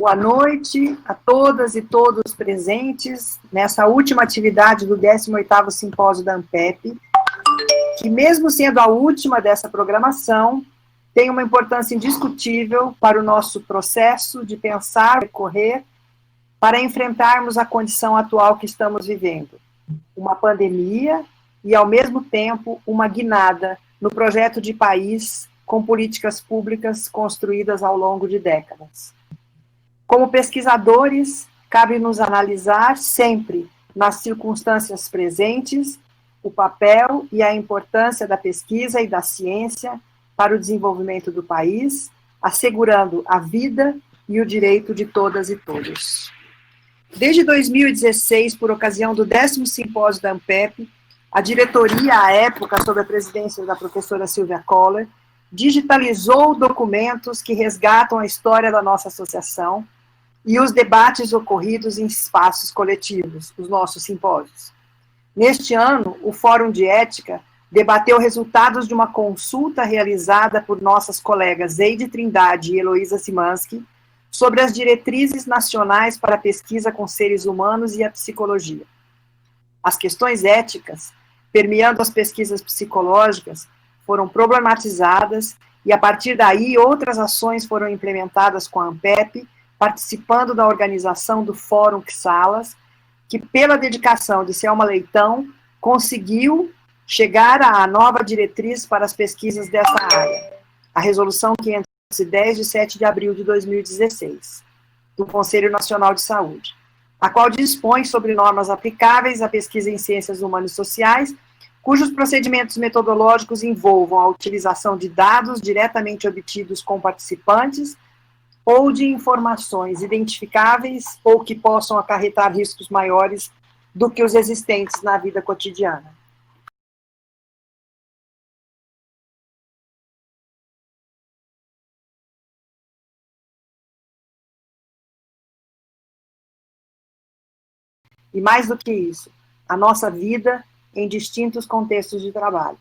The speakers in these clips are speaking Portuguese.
Boa noite a todas e todos presentes nessa última atividade do 18º Simpósio da ANPEP, que mesmo sendo a última dessa programação, tem uma importância indiscutível para o nosso processo de pensar e correr para enfrentarmos a condição atual que estamos vivendo. Uma pandemia e, ao mesmo tempo, uma guinada no projeto de país com políticas públicas construídas ao longo de décadas. Como pesquisadores, cabe-nos analisar sempre, nas circunstâncias presentes, o papel e a importância da pesquisa e da ciência para o desenvolvimento do país, assegurando a vida e o direito de todas e todos. Desde 2016, por ocasião do 10º Simpósio da ANPEP, a diretoria, à época, sob a presidência da professora Silvia Kohler, digitalizou documentos que resgatam a história da nossa associação e os debates ocorridos em espaços coletivos, os nossos simpósios. Neste ano, o Fórum de Ética debateu resultados de uma consulta realizada por nossas colegas Eide Trindade e Heloísa Simansky sobre as diretrizes nacionais para a pesquisa com seres humanos e a psicologia. As questões éticas, permeando as pesquisas psicológicas, foram problematizadas e, a partir daí, outras ações foram implementadas com a ANPEP, participando da organização do Fórum Xalas, que, pela dedicação de Selma Leitão, conseguiu chegar à nova diretriz para as pesquisas dessa área, a Resolução 510, de 7 de abril de 2016, do Conselho Nacional de Saúde, a qual dispõe sobre normas aplicáveis à pesquisa em ciências humanas e sociais, cujos procedimentos metodológicos envolvam a utilização de dados diretamente obtidos com participantes ou de informações identificáveis ou que possam acarretar riscos maiores do que os existentes na vida cotidiana. E mais do que isso, a nossa vida em distintos contextos de trabalho.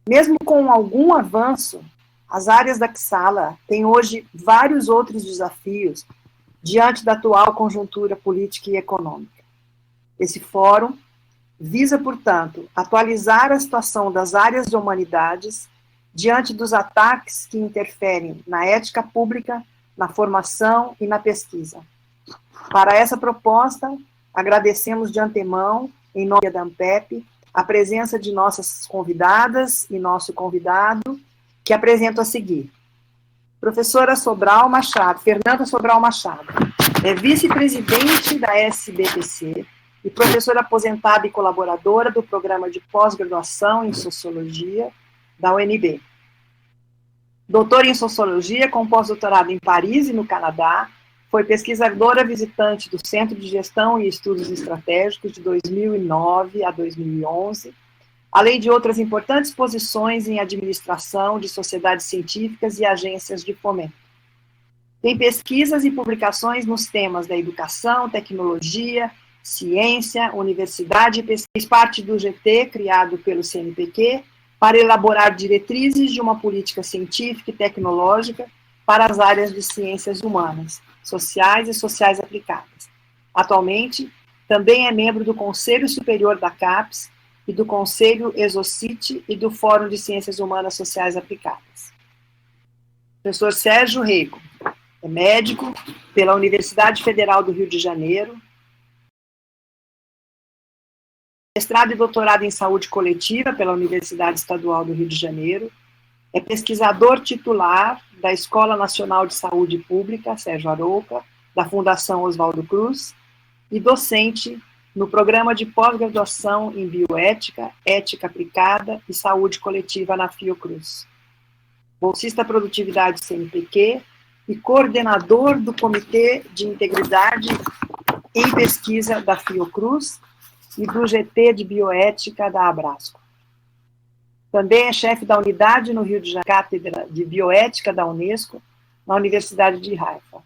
Mesmo com algum avanço, as áreas da Xala têm hoje vários outros desafios diante da atual conjuntura política e econômica. Esse fórum visa, portanto, atualizar a situação das áreas de humanidades diante dos ataques que interferem na ética pública, na formação e na pesquisa. Para essa proposta, agradecemos de antemão, em nome da ANPEP, a presença de nossas convidadas e nosso convidado, que apresento a seguir. Professora Sobral Machado, Fernanda Sobral Machado, é vice-presidente da SBPC e professora aposentada e colaboradora do programa de pós-graduação em Sociologia da UNB. Doutora em Sociologia, com pós-doutorado em Paris e no Canadá, foi pesquisadora visitante do Centro de Gestão e Estudos Estratégicos de 2009 a 2011, além de outras importantes posições em administração de sociedades científicas e agências de fomento. Tem pesquisas e publicações nos temas da educação, tecnologia, ciência, universidade e pesquisa. Fez parte do GT, criado pelo CNPq, para elaborar diretrizes de uma política científica e tecnológica para as áreas de ciências humanas, sociais e sociais aplicadas. Atualmente, também é membro do Conselho Superior da CAPES, e do Conselho Exocite e do Fórum de Ciências Humanas Sociais Aplicadas. Professor Sérgio Rego, é médico pela Universidade Federal do Rio de Janeiro, mestrado e doutorado em saúde coletiva pela Universidade Estadual do Rio de Janeiro, é pesquisador titular da Escola Nacional de Saúde Pública, Sérgio Arouca, da Fundação Oswaldo Cruz, e docente no programa de pós-graduação em bioética, ética aplicada e saúde coletiva na Fiocruz. Bolsista Produtividade CNPq e coordenador do Comitê de Integridade em Pesquisa da Fiocruz e do GT de Bioética da Abrasco. Também é chefe da unidade no Rio de Janeiro, Cátedra de Bioética da Unesco, na Universidade de Haifa.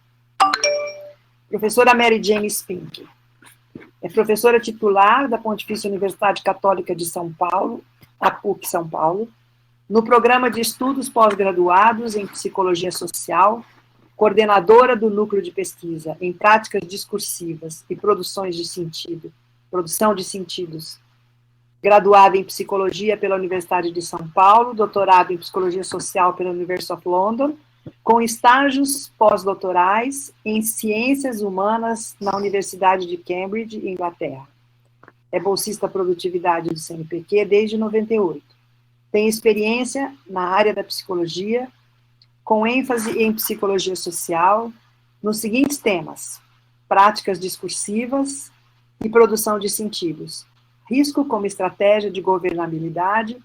Professora Mary Jane Spink. É professora titular da Pontifícia Universidade Católica de São Paulo, a PUC São Paulo, no programa de estudos pós-graduados em Psicologia Social, coordenadora do Núcleo de Pesquisa em Práticas Discursivas e Produção de Sentidos, graduada em Psicologia pela Universidade de São Paulo, doutorado em Psicologia Social pela University of London, com estágios pós-doutorais em Ciências Humanas na Universidade de Cambridge, Inglaterra. É bolsista Produtividade do CNPq desde 98. Tem experiência na área da psicologia, com ênfase em psicologia social, nos seguintes temas: práticas discursivas e produção de sentidos, risco como estratégia de governabilidade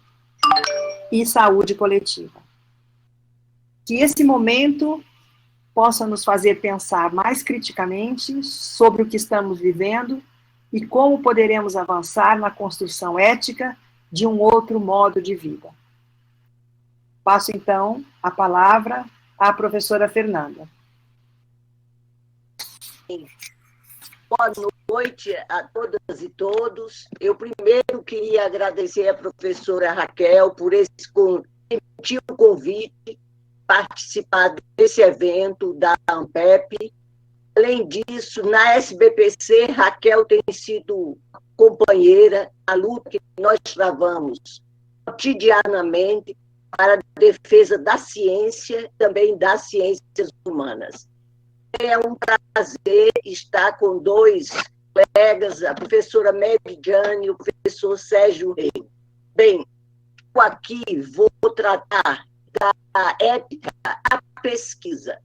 e saúde coletiva. Que esse momento possa nos fazer pensar mais criticamente sobre o que estamos vivendo e como poderemos avançar na construção ética de um outro modo de vida. Passo, então, a palavra à professora Fernanda. Boa noite a todas e todos. Eu primeiro queria agradecer à professora Raquel por esse gentil convite, participar desse evento da ANPEP. Além disso, na SBPC, Raquel tem sido companheira, a luta que nós travamos cotidianamente para a defesa da ciência, também das ciências humanas. É um prazer estar com dois colegas, a professora Meridiane e o professor Sérgio Rei. Bem, eu aqui vou tratar da ética à pesquisa.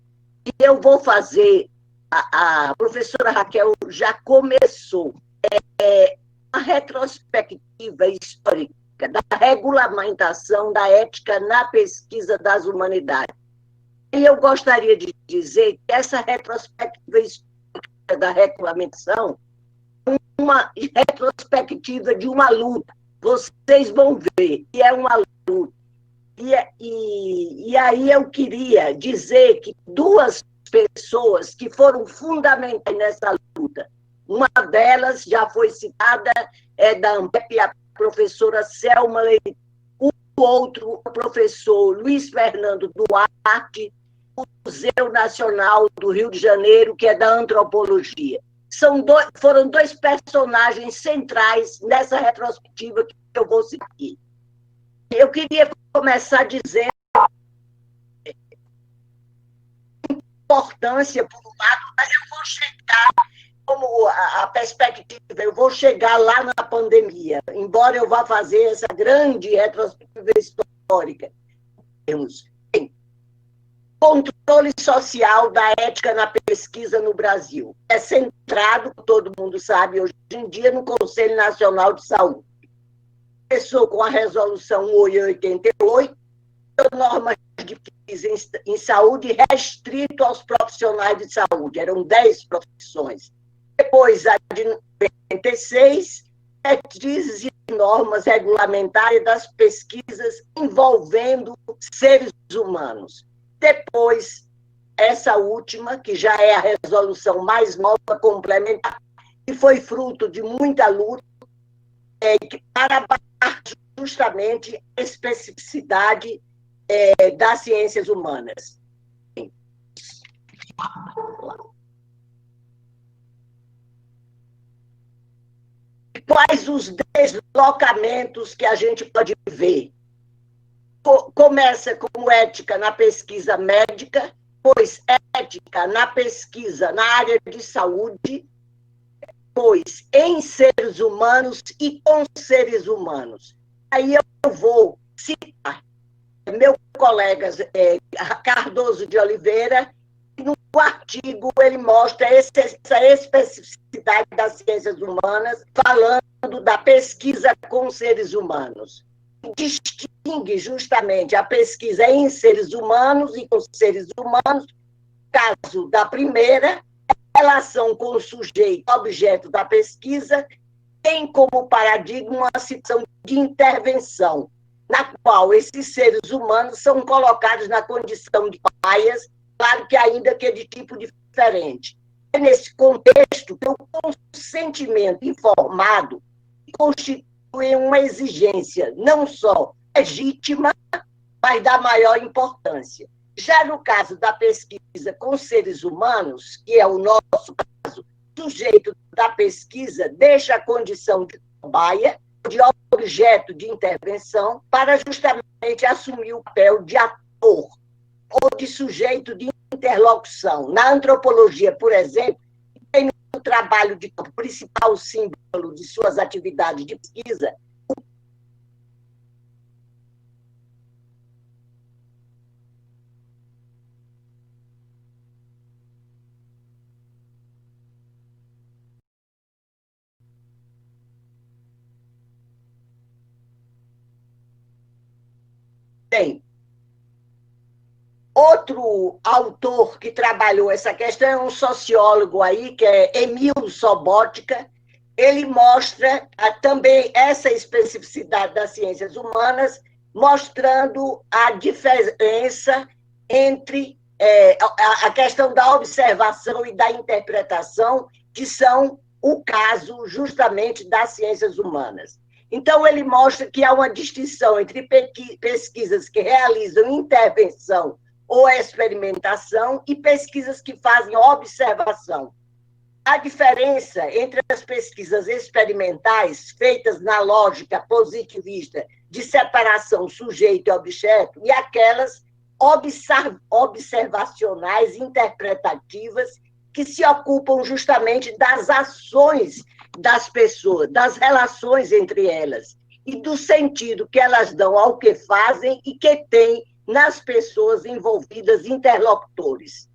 E eu vou fazer, a professora Raquel já começou, uma retrospectiva histórica da regulamentação da ética na pesquisa das humanidades. E eu gostaria de dizer que essa retrospectiva histórica da regulamentação é uma retrospectiva de uma luta. Vocês vão ver que é uma luta. E aí eu queria dizer que duas pessoas que foram fundamentais nessa luta, uma delas já foi citada, é da ANPEP, a professora Selma Leite, o outro, o professor Luiz Fernando Duarte, do Museu Nacional do Rio de Janeiro, que é da antropologia. Foram dois personagens centrais nessa retrospectiva que eu vou seguir. Eu queria começar dizendo a importância, por um lado, mas eu vou chegar, como a perspectiva, eu vou chegar lá na pandemia, embora eu vá fazer essa grande retrospectiva histórica. Bem, controle social da ética na pesquisa no Brasil. É centrado, todo mundo sabe, hoje em dia, no Conselho Nacional de Saúde. Começou com a Resolução 888, normas de pesquisa em saúde restrito aos profissionais de saúde, eram 10 profissões. Depois, a de 96, diretrizes e normas regulamentares das pesquisas envolvendo seres humanos. Depois, essa última, que já é a resolução mais nova, complementar, que foi fruto de muita luta, para abarcar justamente a especificidade das ciências humanas. Quais os deslocamentos que a gente pode ver? Começa com ética na pesquisa médica, depois ética na pesquisa na área de saúde, depois em seres humanos e com seres humanos. Aí eu vou citar meu colega Cardoso de Oliveira, e no artigo ele mostra essa especificidade das ciências humanas, falando da pesquisa com seres humanos. Distingue justamente a pesquisa em seres humanos e com seres humanos, no caso da primeira, relação com o sujeito objeto da pesquisa, tem como paradigma uma situação de intervenção, na qual esses seres humanos são colocados na condição de paias, claro que ainda que de tipo diferente. É nesse contexto que o consentimento informado constitui uma exigência não só legítima, mas da maior importância. Já no caso da pesquisa com seres humanos, que é o nosso caso, o sujeito da pesquisa deixa a condição de cobaia, de objeto de intervenção, para justamente assumir o papel de ator ou de sujeito de interlocução. Na antropologia, por exemplo, tem o trabalho de principal símbolo de suas atividades de pesquisa. Tem. Outro autor que trabalhou essa questão é um sociólogo aí, que é Emil Sobotka. Ele mostra também essa especificidade das ciências humanas, mostrando a diferença entre a questão da observação e da interpretação, que são o caso justamente das ciências humanas. Então, ele mostra que há uma distinção entre pesquisas que realizam intervenção ou experimentação e pesquisas que fazem observação. A diferença entre as pesquisas experimentais, feitas na lógica positivista de separação sujeito e objeto, e aquelas observacionais interpretativas, que se ocupam justamente das ações das pessoas, das relações entre elas, e do sentido que elas dão ao que fazem e que têm nas pessoas envolvidas, interlocutores.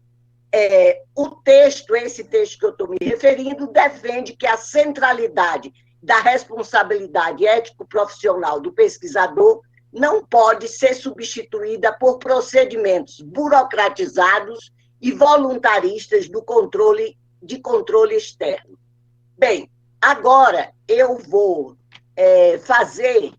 Esse texto que eu estou me referindo, defende que a centralidade da responsabilidade ético-profissional do pesquisador não pode ser substituída por procedimentos burocratizados e voluntaristas de controle externo. Bem, agora eu vou fazer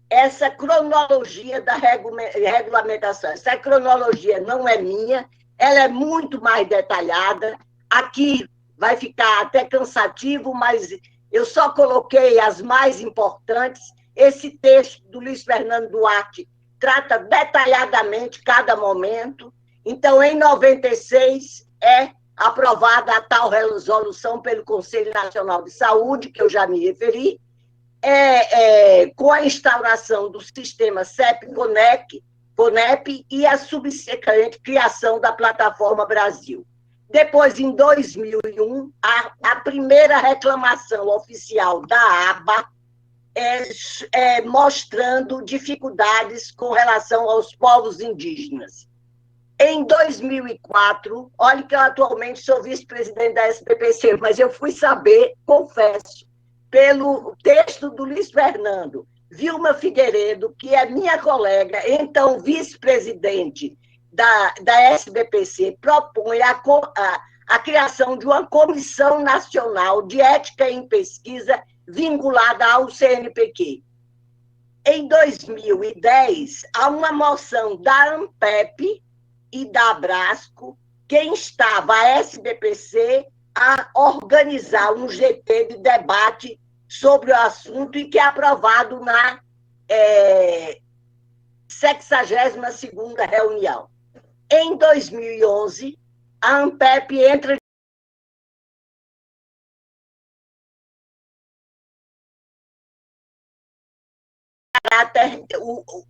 essa cronologia da regulamentação. Essa cronologia não é minha, ela é muito mais detalhada. Aqui vai ficar até cansativo, mas eu só coloquei as mais importantes. Esse texto do Luiz Fernando Duarte trata detalhadamente cada momento. Então, em 96, é aprovada a tal resolução pelo Conselho Nacional de Saúde, que eu já me referi, com a instauração do sistema CEP-CONEP e a subsequente criação da Plataforma Brasil. Depois, em 2001, a primeira reclamação oficial da ABA, mostrando dificuldades com relação aos povos indígenas. Em 2004, olha que eu atualmente sou vice-presidente da SBPC, mas eu fui saber, confesso, pelo texto do Luiz Fernando, Vilma Figueiredo, que é minha colega, então vice-presidente da SBPC, propõe a criação de uma Comissão Nacional de Ética em Pesquisa vinculada ao CNPq. Em 2010, há uma moção da ANPEP e da Abrasco que instava a SBPC a organizar um GT de debate sobre o assunto e que é aprovado na 62ª reunião. Em 2011, a ANPEP entra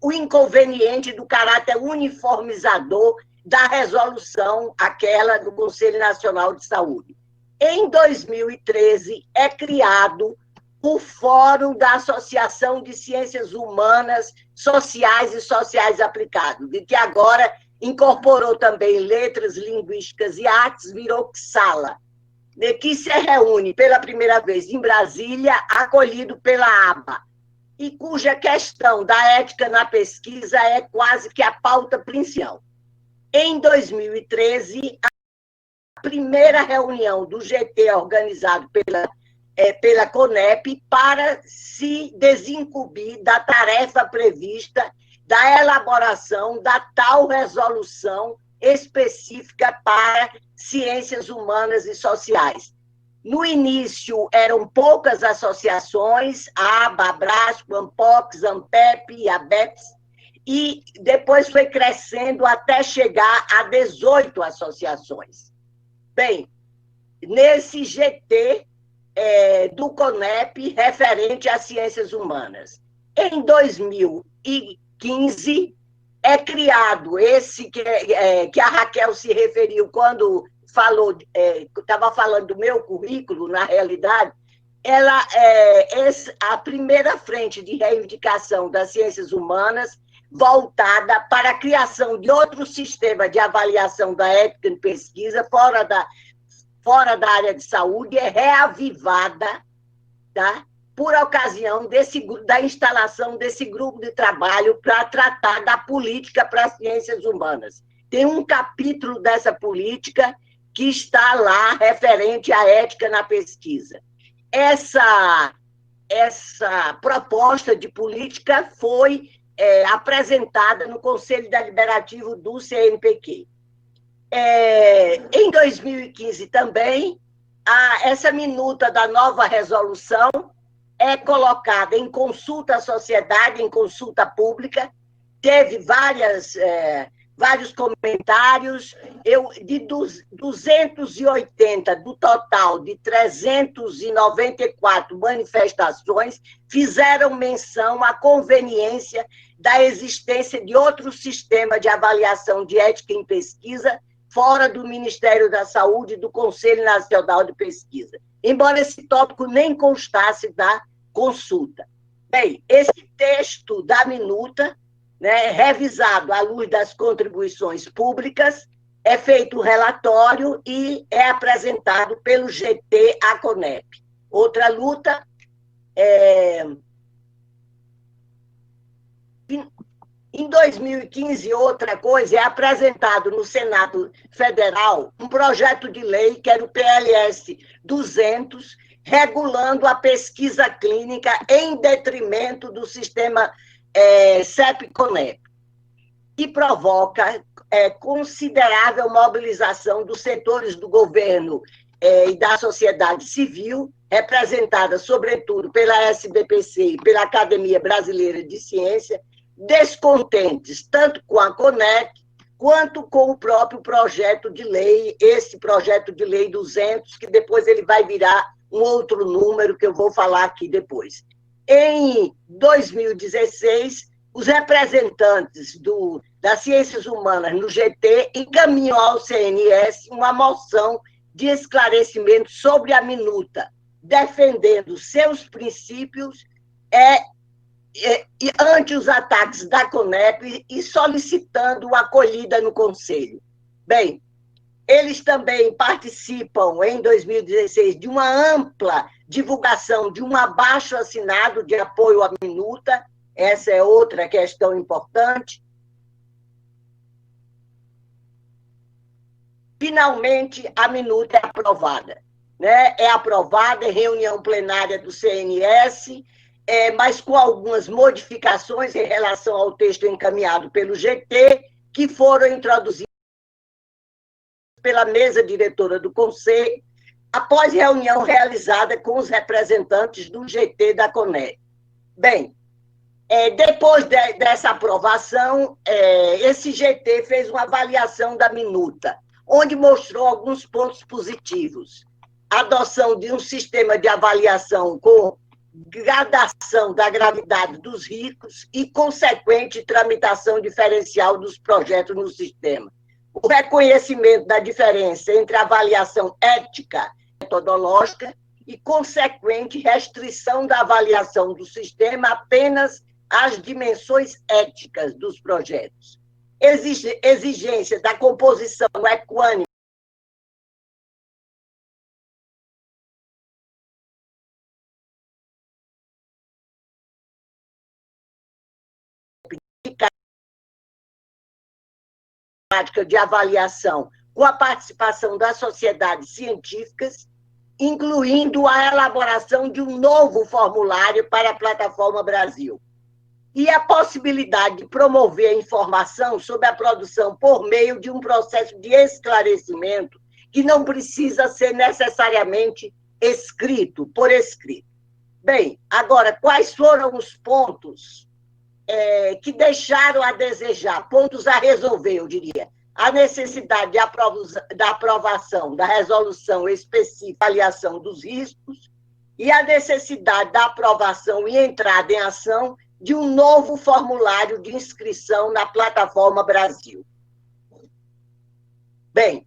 o inconveniente do caráter uniformizador da resolução, aquela do Conselho Nacional de Saúde. Em 2013, é criado o Fórum da Associação de Ciências Humanas, Sociais e Sociais Aplicadas, de que agora incorporou também letras, linguísticas e artes, virou XALA, de que se reúne pela primeira vez em Brasília, acolhido pela ABA, e cuja questão da ética na pesquisa é quase que a pauta principal. Em 2013, a primeira reunião do GT organizado pela CONEP para se desincumbir da tarefa prevista da elaboração da tal resolução específica para ciências humanas e sociais. No início, eram poucas associações, a ABA, Abrasco, ANPOX, ANPEP e ABEPS, e depois foi crescendo até chegar a 18 associações. Bem, nesse GT do CONEP, referente às ciências humanas. Em 2015, é criado esse que a Raquel se referiu quando estava falando do meu currículo, na realidade, ela é a primeira frente de reivindicação das ciências humanas voltada para a criação de outro sistema de avaliação da ética em pesquisa fora da área de saúde, é reavivada, tá? Por ocasião da instalação desse grupo de trabalho para tratar da política para as ciências humanas. Tem um capítulo dessa política que está lá referente à ética na pesquisa. Essa proposta de política foi apresentada no Conselho Deliberativo do CNPq. Em 2015 também, essa minuta da nova resolução é colocada em consulta à sociedade, em consulta pública, teve vários comentários, de 280 do total de 394 manifestações, fizeram menção à conveniência da existência de outro sistema de avaliação de ética em pesquisa fora do Ministério da Saúde e do Conselho Nacional de Pesquisa, embora esse tópico nem constasse da consulta. Bem, esse texto da minuta, né, revisado à luz das contribuições públicas, é feito um relatório e é apresentado pelo GT à CONEP. Outra luta Em 2015, outra coisa, é apresentado no Senado Federal um projeto de lei, que era o PLS 200, regulando a pesquisa clínica em detrimento do sistema CEP-CONEP, e provoca considerável mobilização dos setores do governo e da sociedade civil, representada, sobretudo, pela SBPC e pela Academia Brasileira de Ciência, descontentes tanto com a CONEP quanto com o próprio projeto de lei, esse projeto de lei 200, que depois ele vai virar um outro número que eu vou falar aqui depois. Em 2016, os representantes das ciências humanas no GT encaminham ao CNS uma moção de esclarecimento sobre a minuta, defendendo seus princípios ante os ataques da CONEP e solicitando acolhida no Conselho. Bem, eles também participam, em 2016, de uma ampla divulgação de um abaixo-assinado de apoio à minuta. Essa é outra questão importante. Finalmente, a minuta é aprovada. Né? É aprovada em reunião plenária do CNS, mas com algumas modificações em relação ao texto encaminhado pelo GT, que foram introduzidas pela mesa diretora do Conselho, após reunião realizada com os representantes do GT da CONEP. Bem, depois dessa aprovação, esse GT fez uma avaliação da minuta, onde mostrou alguns pontos positivos. A adoção de um sistema de avaliação com gradação da gravidade dos riscos e consequente tramitação diferencial dos projetos no sistema. O reconhecimento da diferença entre avaliação ética e metodológica e consequente restrição da avaliação do sistema apenas às dimensões éticas dos projetos. Exigência da composição equânime de avaliação com a participação das sociedades científicas, incluindo a elaboração de um novo formulário para a Plataforma Brasil. E a possibilidade de promover a informação sobre a produção por meio de um processo de esclarecimento que não precisa ser necessariamente por escrito. Bem, agora, quais foram os pontos que deixaram a desejar, pontos a resolver, eu diria. A necessidade da aprovação da resolução específica, avaliação dos riscos, e a necessidade da aprovação e entrada em ação de um novo formulário de inscrição na Plataforma Brasil. Bem,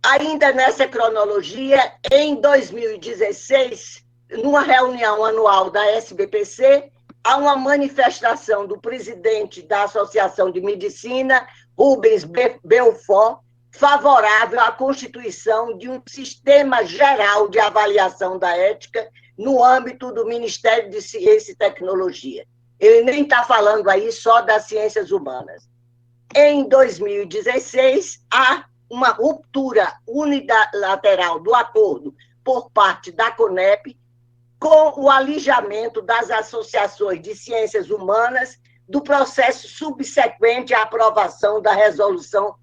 ainda nessa cronologia, em 2016, numa reunião anual da SBPC, há uma manifestação do presidente da Associação de Medicina, Rubens Belfort, favorável à constituição de um sistema geral de avaliação da ética no âmbito do Ministério de Ciência e Tecnologia. Ele nem está falando aí só das ciências humanas. Em 2016, há uma ruptura unilateral do acordo por parte da CONEP com o alijamento das associações de ciências humanas do processo subsequente à aprovação da resolução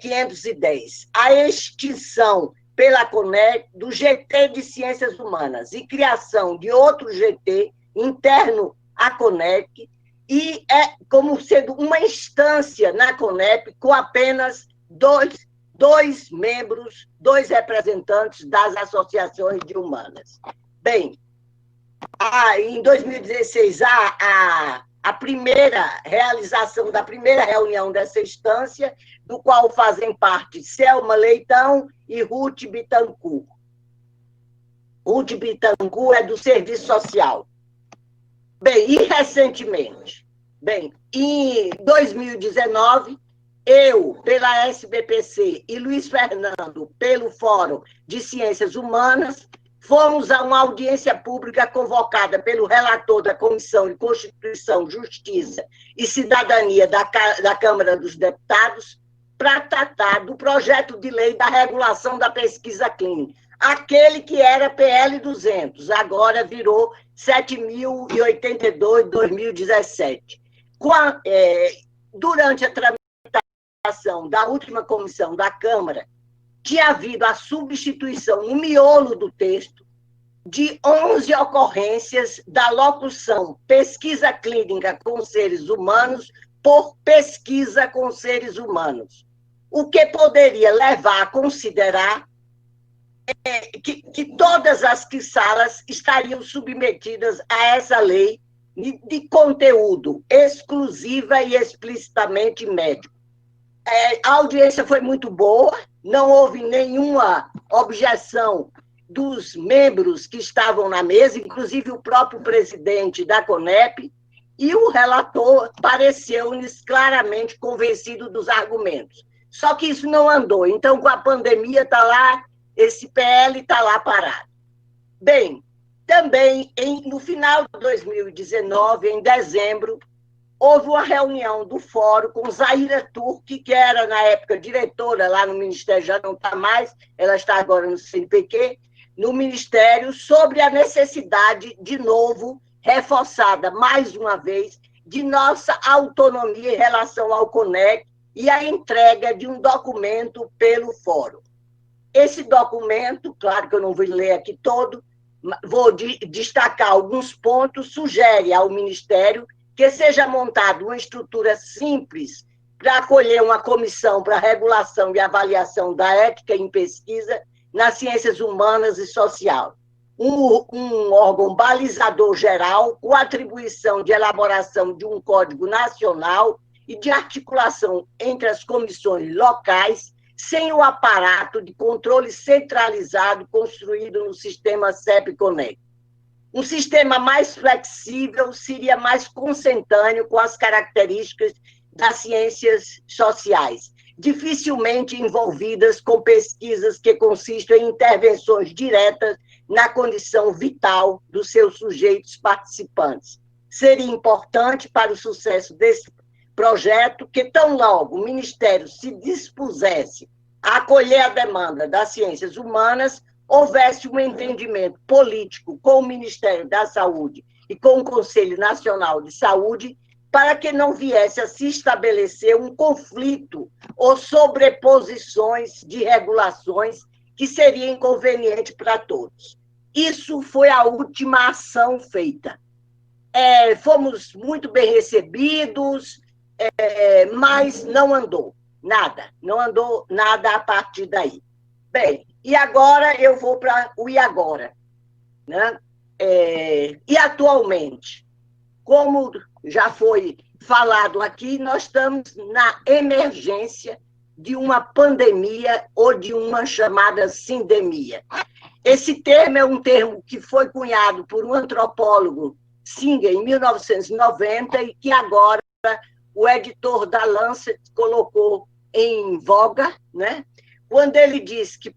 510, a extinção pela CONEP do GT de Ciências Humanas e criação de outro GT interno à CONEP, e como sendo uma instância na CONEP com apenas dois membros, dois representantes das associações de humanas. Bem, em 2016, a primeira realização da primeira reunião dessa instância, do qual fazem parte Selma Leitão e Ruth Bittencourt. Ruth Bittencourt é do Serviço Social. Bem, e recentemente, em 2019, eu, pela SBPC, e Luiz Fernando, pelo Fórum de Ciências Humanas, fomos a uma audiência pública convocada pelo relator da Comissão de Constituição, Justiça e Cidadania da Câmara dos Deputados para tratar do projeto de lei da regulação da pesquisa clínica. Aquele que era PL 200, agora virou 7.082, 2017. Durante a tramitação da última comissão da Câmara, tinha havido a substituição, no miolo do texto, de 11 ocorrências da locução pesquisa clínica com seres humanos por pesquisa com seres humanos, o que poderia levar a considerar que todas as salas estariam submetidas a essa lei de conteúdo exclusiva e explicitamente médico. A audiência foi muito boa, não houve nenhuma objeção dos membros que estavam na mesa, inclusive o próprio presidente da CONEP, e o relator pareceu-nos claramente convencido dos argumentos. Só que isso não andou. Então, com a pandemia, está lá, esse PL está lá parado. Bem, também, no final de 2019, em dezembro, houve uma reunião do fórum com Zaira Turque, que era, na época, diretora lá no Ministério, já não está mais, ela está agora no CNPq, no Ministério, sobre a necessidade, de novo, reforçada mais uma vez, de nossa autonomia em relação ao CONEC e a entrega de um documento pelo fórum. Esse documento, claro que eu não vou ler aqui todo, vou destacar alguns pontos, sugere ao Ministério que seja montada uma estrutura simples para acolher uma comissão para regulação e avaliação da ética em pesquisa nas ciências humanas e social. Um órgão balizador geral, com atribuição de elaboração de um código nacional e de articulação entre as comissões locais, sem o aparato de controle centralizado construído no sistema CEP-CONEC. Um sistema mais flexível seria mais consentâneo com as características das ciências sociais, dificilmente envolvidas com pesquisas que consistem em intervenções diretas na condição vital dos seus sujeitos participantes. Seria importante para o sucesso desse projeto que, tão logo o Ministério se dispusesse a acolher a demanda das ciências humanas, houvesse um entendimento político com o Ministério da Saúde e com o Conselho Nacional de Saúde, para que não viesse a se estabelecer um conflito ou sobreposições de regulações que seria inconveniente para todos. Isso foi a última ação feita. fomos muito bem recebidos, mas não andou nada, não andou nada a partir daí. Bem, e agora eu vou para o e agora, né? E atualmente, como já foi falado aqui, nós estamos na emergência de uma pandemia ou de uma chamada sindemia. Esse termo é um termo que foi cunhado por um antropólogo, Singer, em 1990, e que agora o editor da Lancet colocou em voga, né? Quando ele diz que,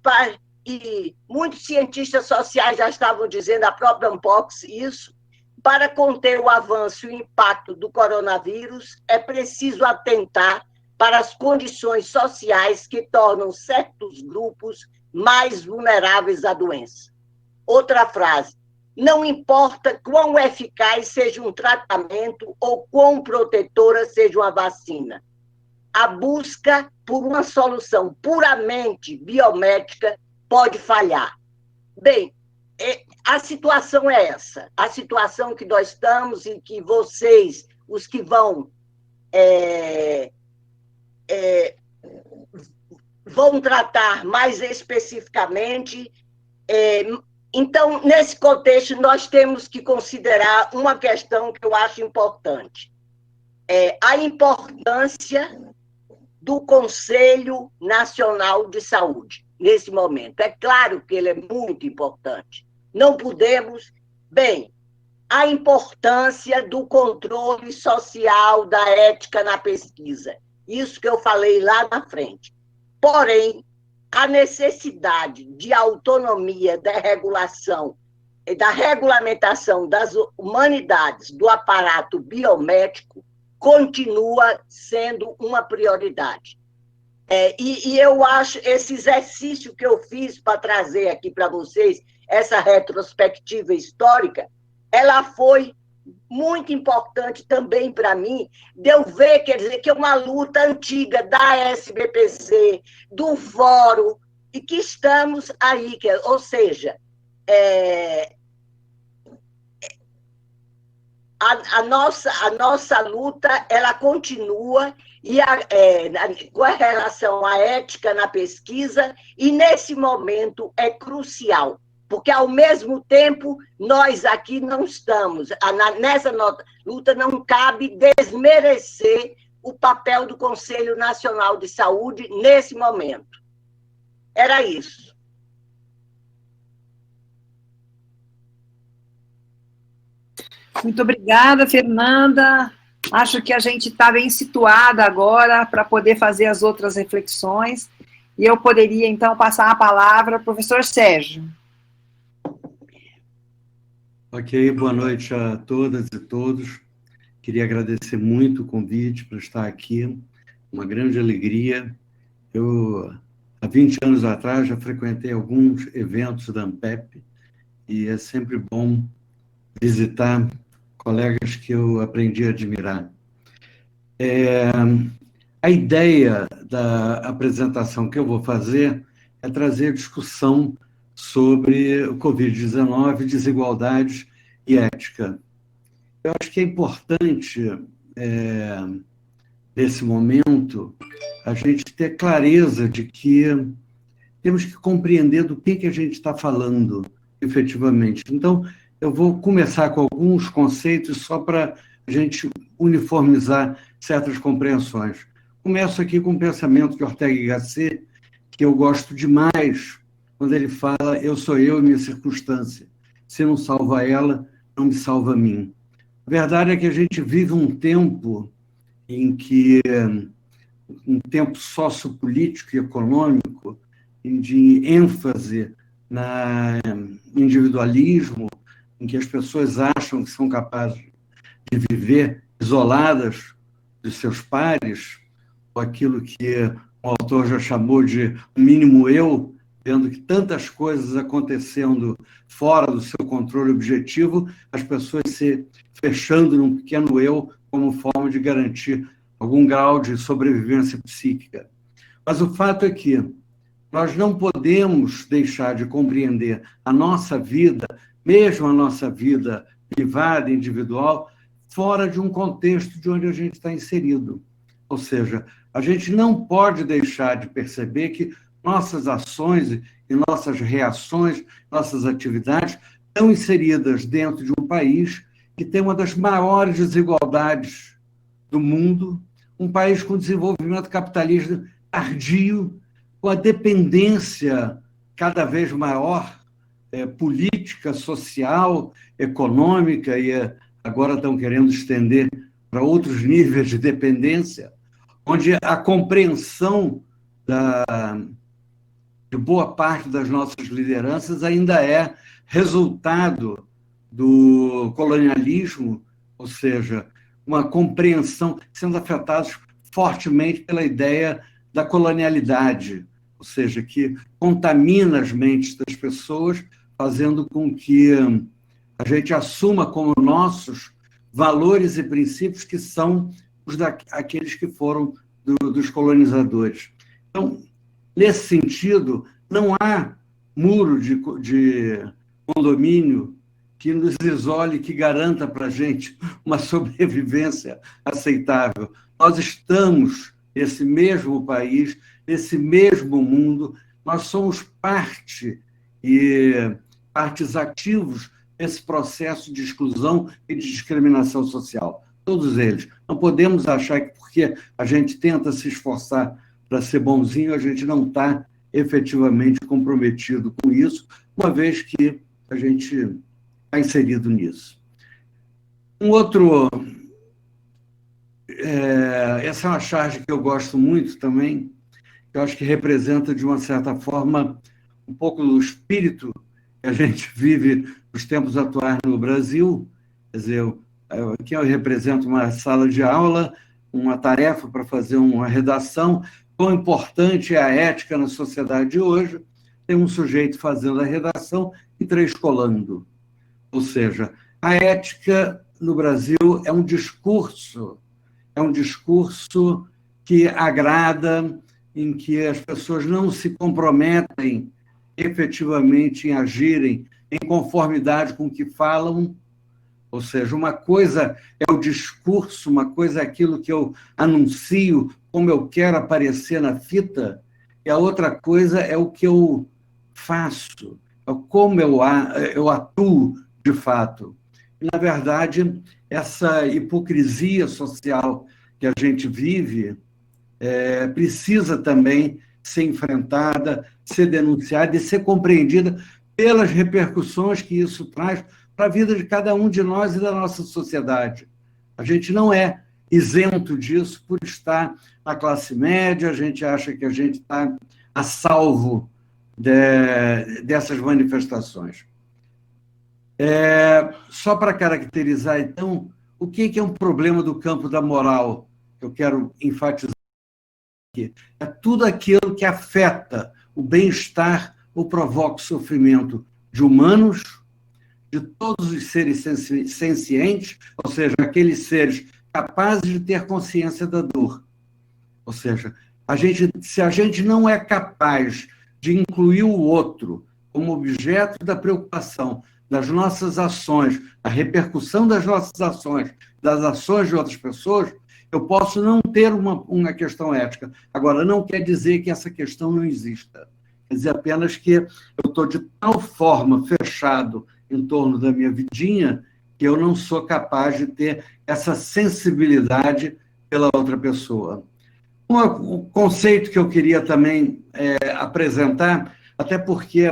e muitos cientistas sociais já estavam dizendo, a própria Unbox, isso, para conter o avanço e o impacto do coronavírus, é preciso atentar para as condições sociais que tornam certos grupos mais vulneráveis à doença. Outra frase, não importa quão eficaz seja um tratamento ou quão protetora seja uma vacina, a busca por uma solução puramente biomédica pode falhar. Bem, a situação é essa, a situação que nós estamos e que vocês, os que vão tratar mais especificamente. Então, nesse contexto, nós temos que considerar uma questão que eu acho importante. A importância do Conselho Nacional de Saúde, nesse momento. É claro que ele é muito importante. Não podemos... Bem, a importância do controle social da ética na pesquisa. Isso que eu falei lá na frente. Porém, a necessidade de autonomia da regulação e da regulamentação das humanidades do aparato biomédico continua sendo uma prioridade. E eu acho esse exercício que eu fiz para trazer aqui para vocês, essa retrospectiva histórica, ela foi muito importante também para mim, de eu ver, quer dizer, que é uma luta antiga da SBPC, do Fórum, e que estamos aí, ou seja, a nossa luta, ela continua, e com relação à ética na pesquisa, e nesse momento é crucial, porque, ao mesmo tempo, nós aqui não estamos, nessa luta não cabe desmerecer o papel do Conselho Nacional de Saúde nesse momento. Era isso. Muito obrigada, Fernanda. Acho que a gente está bem situada agora para poder fazer as outras reflexões. E eu poderia, então, passar a palavra ao professor Sérgio. Ok, boa noite a todas e todos. Queria agradecer muito o convite para estar aqui. Uma grande alegria. Eu, há 20 anos atrás, já frequentei alguns eventos da ANPEP e é sempre bom visitar colegas que eu aprendi a admirar. A ideia da apresentação que eu vou fazer é trazer discussão sobre o Covid-19, desigualdades e ética. Eu acho que é importante, nesse momento, a gente ter clareza de que temos que compreender do que a gente está falando, efetivamente. Então, eu vou começar com alguns conceitos só para a gente uniformizar certas compreensões. Começo aqui com um pensamento de Ortega y Gasset, que eu gosto demais, quando ele fala, eu sou eu e minha circunstância. Se não salva ela, não me salva a mim. A verdade é que a gente vive um tempo em que, um tempo sociopolítico e econômico, de ênfase no individualismo, em que as pessoas acham que são capazes de viver isoladas dos seus pares, ou aquilo que o autor já chamou de mínimo eu, vendo que tantas coisas acontecendo fora do seu controle objetivo, as pessoas se fechando num pequeno eu como forma de garantir algum grau de sobrevivência psíquica. Mas o fato é que nós não podemos deixar de compreender a nossa vida, mesmo a nossa vida privada, individual, fora de um contexto de onde a gente está inserido. Ou seja, a gente não pode deixar de perceber que nossas ações e nossas reações, nossas atividades estão inseridas dentro de um país que tem uma das maiores desigualdades do mundo, um país com desenvolvimento capitalista tardio, com a dependência cada vez maior política, social, econômica, e agora estão querendo estender para outros níveis de dependência, onde a compreensão de boa parte das nossas lideranças ainda é resultado do colonialismo, ou seja, uma compreensão sendo afetados fortemente pela ideia da colonialidade, ou seja, que contamina as mentes das pessoas, fazendo com que a gente assuma como nossos valores e princípios que são aqueles que foram dos colonizadores. Então, nesse sentido, não há muro de condomínio que nos isole, que garanta para a gente uma sobrevivência aceitável. Nós estamos nesse mesmo país, nesse mesmo mundo, nós somos parte e partes ativos desse processo de exclusão e de discriminação social. Todos eles. Não podemos achar que porque a gente tenta se esforçar para ser bonzinho, a gente não está efetivamente comprometido com isso, uma vez que a gente está inserido nisso. Essa é uma charge que eu gosto muito também, que eu acho que representa, de uma certa forma, um pouco do espírito que a gente vive nos tempos atuais no Brasil. Quer dizer, aqui eu represento uma sala de aula, uma tarefa para fazer uma redação. Quão importante é a ética na sociedade de hoje? Tem um sujeito fazendo a redação e 3 colando. Ou seja, a ética no Brasil é um discurso que agrada, em que as pessoas não se comprometem efetivamente em agirem em conformidade com o que falam. Ou seja, uma coisa é o discurso, uma coisa é aquilo que eu anuncio, como eu quero aparecer na fita, e a outra coisa é o que eu faço, é como eu atuo de fato. E, na verdade, essa hipocrisia social que a gente vive precisa também ser enfrentada, ser denunciada e ser compreendida pelas repercussões que isso traz para a vida de cada um de nós e da nossa sociedade. A gente não é isento disso por estar na classe média, a gente acha que a gente está a salvo dessas manifestações. Só para caracterizar, então, o que é um problema do campo da moral, que eu quero enfatizar aqui. É tudo aquilo que afeta o bem-estar ou provoca o sofrimento de humanos, de todos os seres sencientes, ou seja, aqueles seres capazes de ter consciência da dor. Ou seja, se a gente não é capaz de incluir o outro como objeto da preocupação das nossas ações, a repercussão das nossas ações, das ações de outras pessoas, eu posso não ter uma questão ética. Agora, não quer dizer que essa questão não exista. Quer dizer apenas que eu estou de tal forma fechado em torno da minha vidinha que eu não sou capaz de ter essa sensibilidade pela outra pessoa. Um conceito que eu queria também apresentar, até porque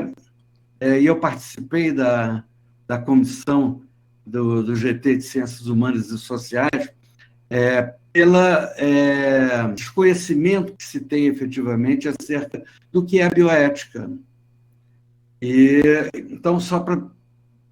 eu participei da comissão do GT de Ciências Humanas e Sociais, pelo desconhecimento que se tem efetivamente acerca do que é a bioética. Então, só para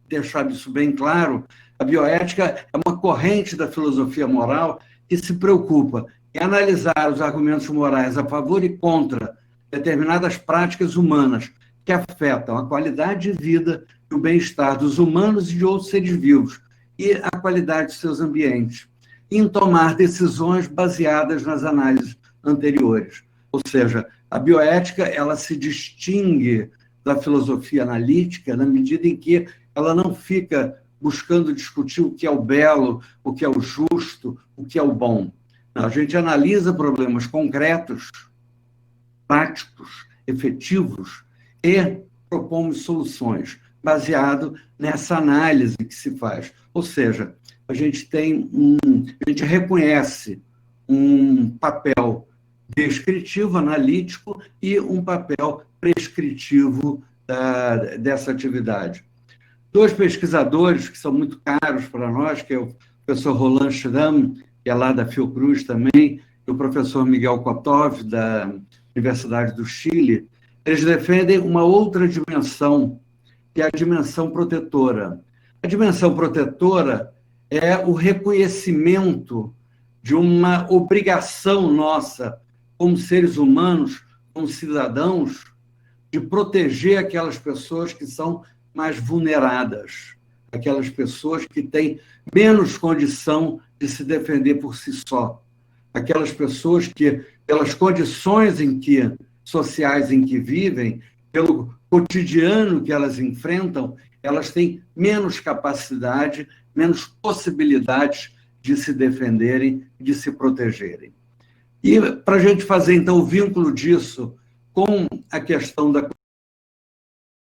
deixar isso bem claro, a bioética é uma corrente da filosofia moral que se preocupa em analisar os argumentos morais a favor e contra determinadas práticas humanas que afetam a qualidade de vida e o bem-estar dos humanos e de outros seres vivos, e a qualidade de seus ambientes, e em tomar decisões baseadas nas análises anteriores. Ou seja, a bioética ela se distingue da filosofia analítica na medida em que ela não fica buscando discutir o que é o belo, o que é o justo, o que é o bom. Não, a gente analisa problemas concretos, práticos, efetivos, e propomos soluções, baseado nessa análise que se faz. Ou seja, a gente reconhece um papel descritivo, analítico, e um papel prescritivo dessa atividade. Dois pesquisadores que são muito caros para nós, que é o professor Roland Schramm, que é lá da Fiocruz também, e o professor Miguel Kotov, da Universidade do Chile, eles defendem uma outra dimensão, que é a dimensão protetora. A dimensão protetora é o reconhecimento de uma obrigação nossa, como seres humanos, como cidadãos, de proteger aquelas pessoas que são mais vulneradas, aquelas pessoas que têm menos condição de se defender por si só, aquelas pessoas que, pelas condições sociais em que vivem, pelo cotidiano que elas enfrentam, elas têm menos capacidade, menos possibilidades de se defenderem, de se protegerem. E para a gente fazer, então, o vínculo disso com a questão da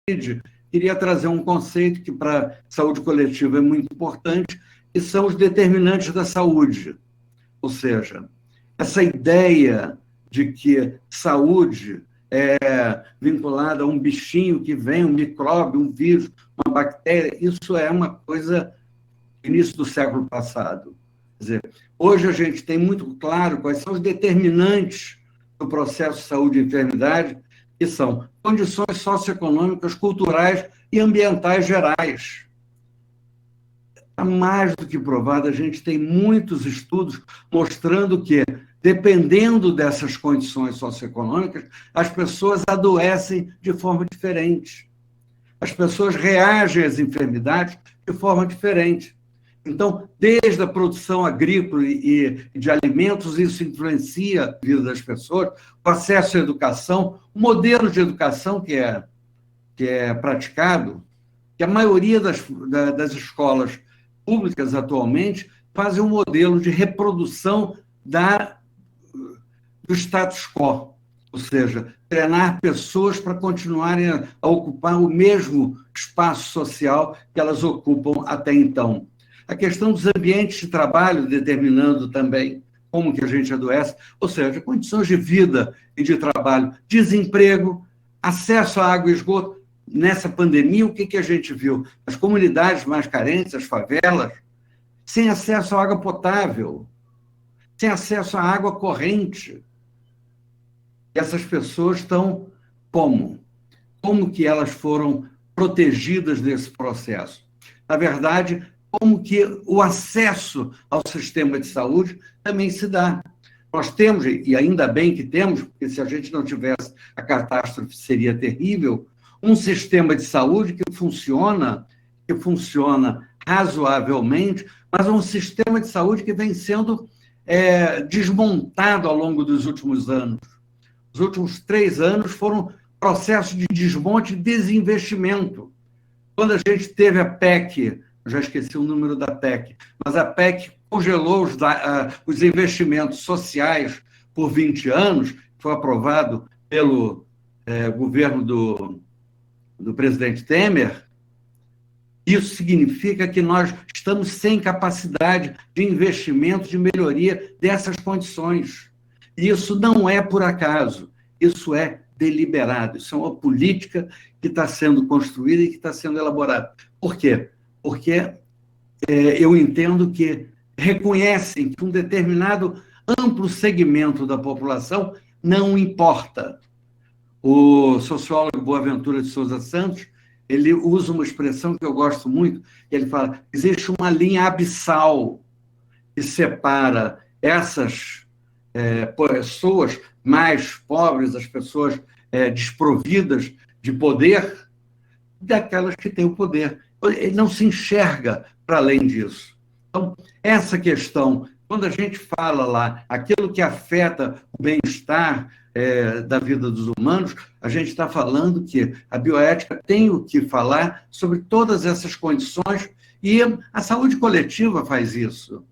Covid, queria trazer um conceito que para a saúde coletiva é muito importante, que são os determinantes da saúde. Ou seja, essa ideia de que saúde é vinculada a um bichinho que vem, um micróbio, um vírus, uma bactéria, isso é uma coisa do início do século passado. Quer dizer, hoje a gente tem muito claro quais são os determinantes do processo de saúde e enfermidade, que são condições socioeconômicas, culturais e ambientais gerais. Está mais do que provado, a gente tem muitos estudos mostrando que, dependendo dessas condições socioeconômicas, as pessoas adoecem de forma diferente. As pessoas reagem às enfermidades de forma diferente. Então, desde a produção agrícola e de alimentos, isso influencia a vida das pessoas, o acesso à educação, o modelo de educação que é praticado, que a maioria das escolas públicas atualmente fazem um modelo de reprodução do status quo, ou seja, treinar pessoas para continuarem a ocupar o mesmo espaço social que elas ocupam até então. A questão dos ambientes de trabalho determinando também como que a gente adoece, ou seja, condições de vida e de trabalho, desemprego, acesso à água e esgoto. Nessa pandemia, o que a gente viu? As comunidades mais carentes, as favelas, sem acesso à água potável, sem acesso à água corrente. E essas pessoas estão como? Como que elas foram protegidas desse processo? Na verdade, como que o acesso ao sistema de saúde também se dá. Nós temos, e ainda bem que temos, porque se a gente não tivesse, a catástrofe seria terrível, um sistema de saúde que funciona razoavelmente, mas um sistema de saúde que vem sendo desmontado ao longo dos últimos anos. Os últimos 3 anos foram processos de desmonte e desinvestimento. Quando a gente teve a PEC, eu já esqueci o número da PEC, mas a PEC congelou os investimentos sociais por 20 anos, foi aprovado pelo governo do presidente Temer. Isso significa que nós estamos sem capacidade de investimento, de melhoria dessas condições. E isso não é por acaso, isso é deliberado, isso é uma política que está sendo construída e que está sendo elaborada. Por quê? Porque eu entendo que reconhecem que um determinado amplo segmento da população não importa. O sociólogo Boaventura de Souza Santos, ele usa uma expressão que eu gosto muito, que ele fala, existe uma linha abissal que separa essas pessoas mais pobres, as pessoas desprovidas de poder, daquelas que têm o poder. Ele não se enxerga para além disso. Então, essa questão, quando a gente fala lá, aquilo que afeta o bem-estar da vida dos humanos, a gente está falando que a bioética tem o que falar sobre todas essas condições e a saúde coletiva faz isso.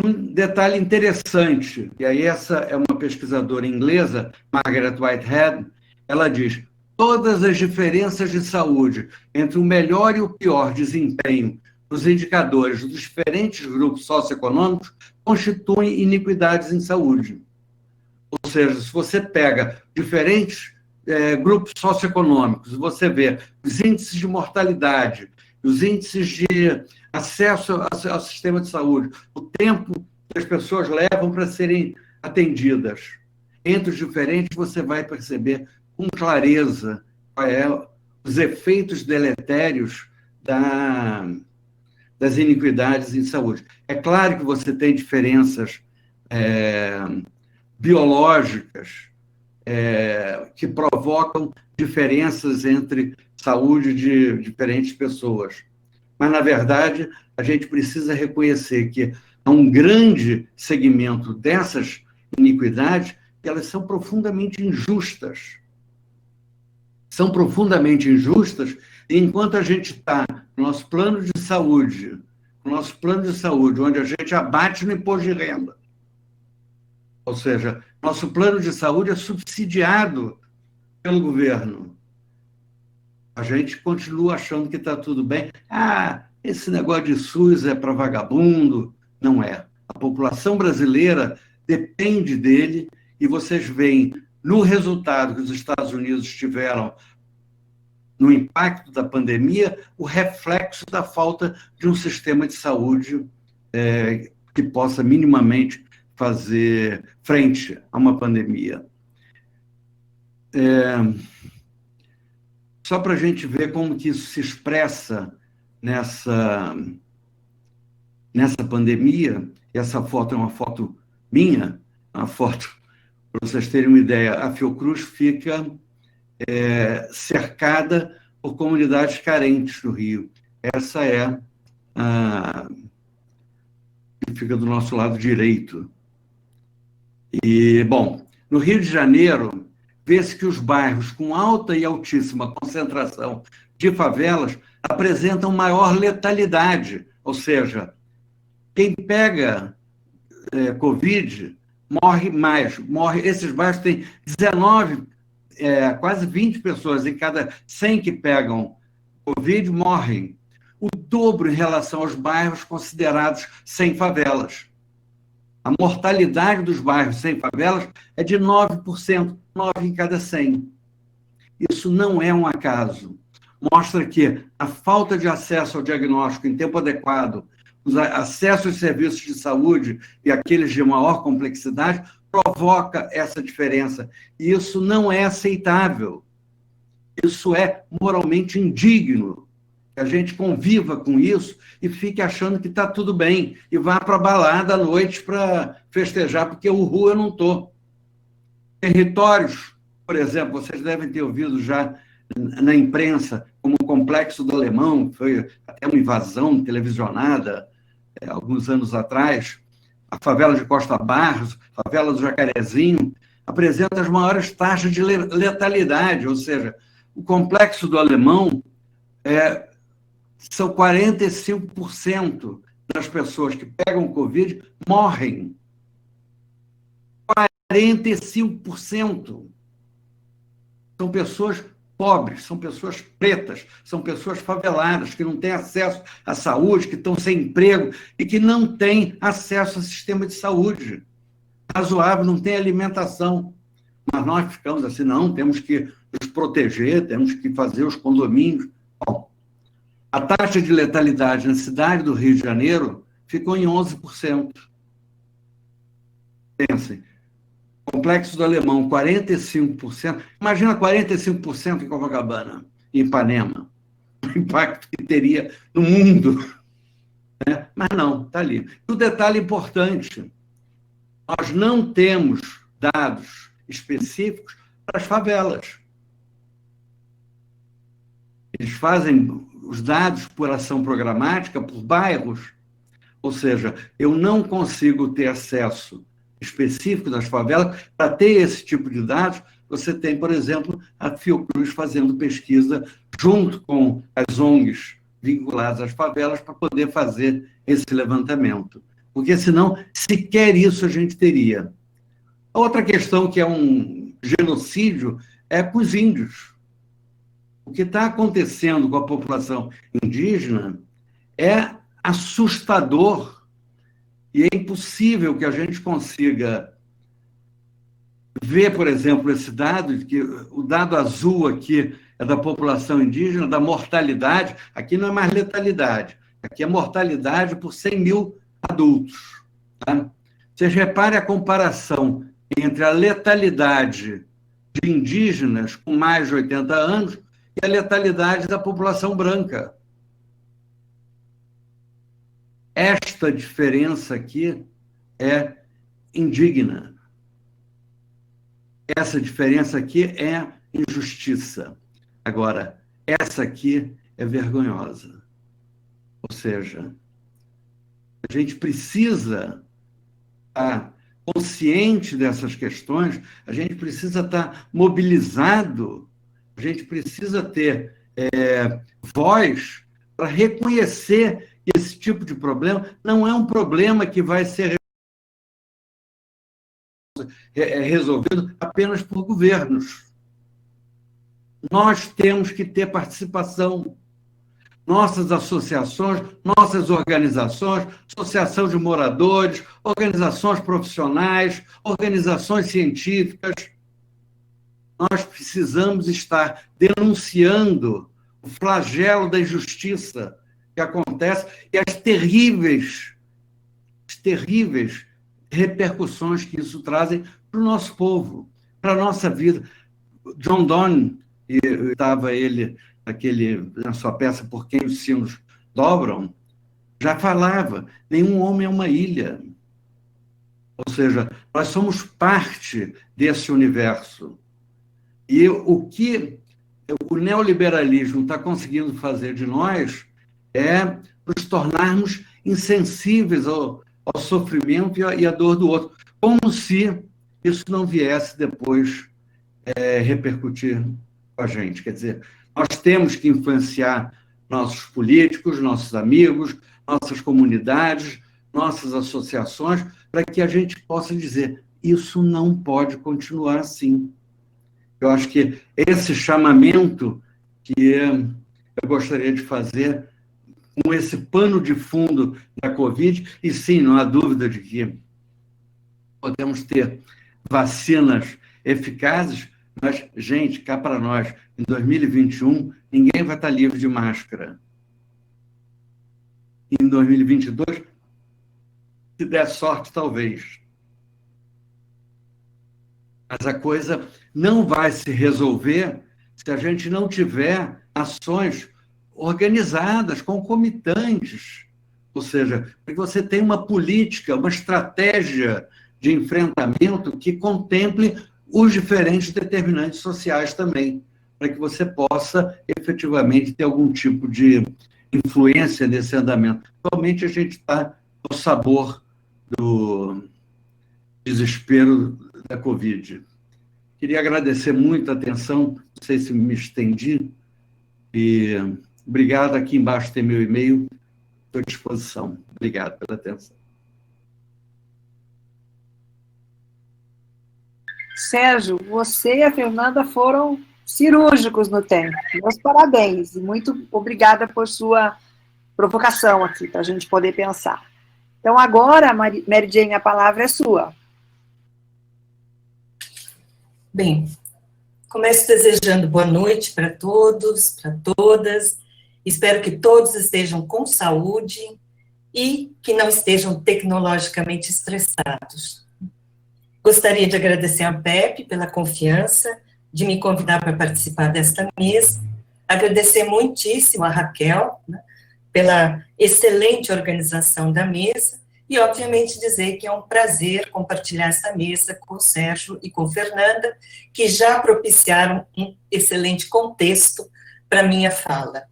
Um detalhe interessante, e aí essa é uma pesquisadora inglesa, Margaret Whitehead, ela diz: todas as diferenças de saúde entre o melhor e o pior desempenho dos indicadores dos diferentes grupos socioeconômicos constituem iniquidades em saúde. Ou seja, se você pega diferentes grupos socioeconômicos, você vê os índices de mortalidade, os índices de acesso ao sistema de saúde, o tempo que as pessoas levam para serem atendidas. Entre os diferentes, você vai perceber com clareza os efeitos deletérios das iniquidades em saúde. É claro que você tem diferenças biológicas que provocam diferenças entre saúde de diferentes pessoas. Mas, na verdade, a gente precisa reconhecer que há um grande segmento dessas iniquidades que elas são profundamente injustas. São profundamente injustas, e enquanto a gente está no nosso plano de saúde, onde a gente abate no imposto de renda, ou seja, nosso plano de saúde é subsidiado pelo governo. A gente continua achando que está tudo bem. Esse negócio de SUS é para vagabundo. Não é. A população brasileira depende dele, e vocês veem no resultado que os Estados Unidos tiveram no impacto da pandemia, o reflexo da falta de um sistema de saúde que possa minimamente fazer frente a uma pandemia. Só para a gente ver como que isso se expressa nessa pandemia, e essa foto é uma foto minha, uma foto, para vocês terem uma ideia, a Fiocruz fica cercada por comunidades carentes do Rio. Essa é a que fica do nosso lado direito. E, bom, no Rio de Janeiro, vê-se que os bairros com alta e altíssima concentração de favelas apresentam maior letalidade, ou seja, quem pega Covid morre mais. Esses bairros têm 19, quase 20 pessoas em cada 100 que pegam Covid morrem. O dobro em relação aos bairros considerados sem favelas. A mortalidade dos bairros sem favelas é de 9%, 9 em cada 100. Isso não é um acaso. Mostra que a falta de acesso ao diagnóstico em tempo adequado, o acesso aos serviços de saúde e aqueles de maior complexidade, provoca essa diferença. E isso não é aceitável. Isso é moralmente indigno. Que a gente conviva com isso e fique achando que está tudo bem e vá para a balada à noite para festejar, porque eu não estou. Territórios, por exemplo, vocês devem ter ouvido já na imprensa, como o Complexo do Alemão, foi até uma invasão televisionada alguns anos atrás, a favela de Costa Barros, a favela do Jacarezinho, apresenta as maiores taxas de letalidade, ou seja, o Complexo do Alemão são 45% das pessoas que pegam Covid morrem. 45%. São pessoas pobres, são pessoas pretas, são pessoas faveladas, que não têm acesso à saúde, que estão sem emprego e que não têm acesso ao sistema de saúde razoável, não têm alimentação. Mas nós ficamos assim, não, temos que nos proteger, temos que fazer os condomínios. Bom, a taxa de letalidade na cidade do Rio de Janeiro ficou em 11%. Pensem, Complexo do Alemão, 45%. Imagina 45% em Copacabana, em Ipanema. O impacto que teria no mundo. Né? Mas não, está ali. E o detalhe importante, nós não temos dados específicos para as favelas. Eles fazem os dados por ação programática, por bairros, ou seja, eu não consigo ter acesso específico das favelas. Para ter esse tipo de dados, você tem, por exemplo, a Fiocruz fazendo pesquisa junto com as ONGs vinculadas às favelas para poder fazer esse levantamento. Porque, senão, sequer isso a gente teria. A outra questão, que é um genocídio, é com os índios. O que está acontecendo com a população indígena é assustador e é impossível que a gente consiga ver, por exemplo, esse dado, que o dado azul aqui é da população indígena, da mortalidade. Aqui não é mais letalidade, aqui é mortalidade por 100 mil adultos. Tá? Vocês reparem a comparação entre a letalidade de indígenas com mais de 80 anos e a letalidade da população branca. Esta diferença aqui é indigna. Essa diferença aqui é injustiça. Agora, essa aqui é vergonhosa. Ou seja, a gente precisa estar consciente dessas questões, a gente precisa estar mobilizado, a gente precisa ter voz para reconhecer que esse tipo de problema não é um problema que vai ser resolvido apenas por governos. Nós temos que ter participação. Nossas associações, nossas organizações, associação de moradores, organizações profissionais, organizações científicas. Nós precisamos estar denunciando o flagelo da injustiça que acontece e as terríveis repercussões que isso trazem para o nosso povo, para a nossa vida. John Donne, e estava ele na sua peça Por Quem os Sinos Dobram, já falava, nenhum homem é uma ilha. Ou seja, nós somos parte desse universo. E o que o neoliberalismo está conseguindo fazer de nós é nos tornarmos insensíveis ao sofrimento e à dor do outro, como se isso não viesse depois repercutir com a gente. Quer dizer, nós temos que influenciar nossos políticos, nossos amigos, nossas comunidades, nossas associações, para que a gente possa dizer, isso não pode continuar assim. Eu acho que esse chamamento que eu gostaria de fazer com esse pano de fundo da Covid, e sim, não há dúvida de que podemos ter vacinas eficazes, mas, gente, cá para nós, em 2021, ninguém vai estar livre de máscara. E em 2022, se der sorte, talvez. Mas a coisa não vai se resolver se a gente não tiver ações organizadas, concomitantes. Ou seja, que você tenha uma política, uma estratégia de enfrentamento que contemple os diferentes determinantes sociais também, para que você possa efetivamente ter algum tipo de influência nesse andamento. Atualmente a gente está ao sabor do desespero da Covid. Queria agradecer muito a atenção, não sei se me estendi, e obrigado. Aqui embaixo tem meu e-mail, estou à disposição. Obrigado pela atenção. Sérgio, você e a Fernanda foram cirúrgicos no tempo. Meus parabéns e muito obrigada por sua provocação aqui, para a gente poder pensar. Então, agora, Mary Jane, a palavra é sua. Bem, começo desejando boa noite para todos, para todas. Espero que todos estejam com saúde e que não estejam tecnologicamente estressados. Gostaria de agradecer a Pepe pela confiança de me convidar para participar desta mesa. Agradecer muitíssimo a Raquel, né, pela excelente organização da mesa e, obviamente, dizer que é um prazer compartilhar essa mesa com o Sérgio e com a Fernanda, que já propiciaram um excelente contexto para a minha fala.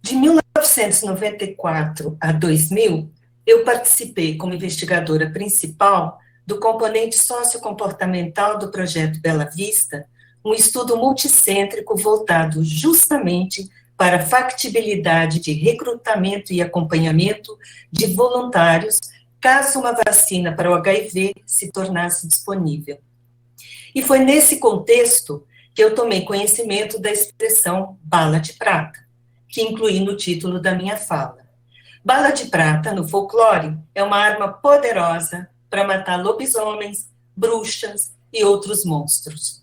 De 1994 a 2000, eu participei como investigadora principal do componente sociocomportamental do projeto Bela Vista, um estudo multicêntrico voltado justamente para a factibilidade de recrutamento e acompanhamento de voluntários, caso uma vacina para o HIV se tornasse disponível. E foi nesse contexto que eu tomei conhecimento da expressão bala de prata, que incluí no título da minha fala. Bala de prata, no folclore, é uma arma poderosa para matar lobisomens, bruxas e outros monstros.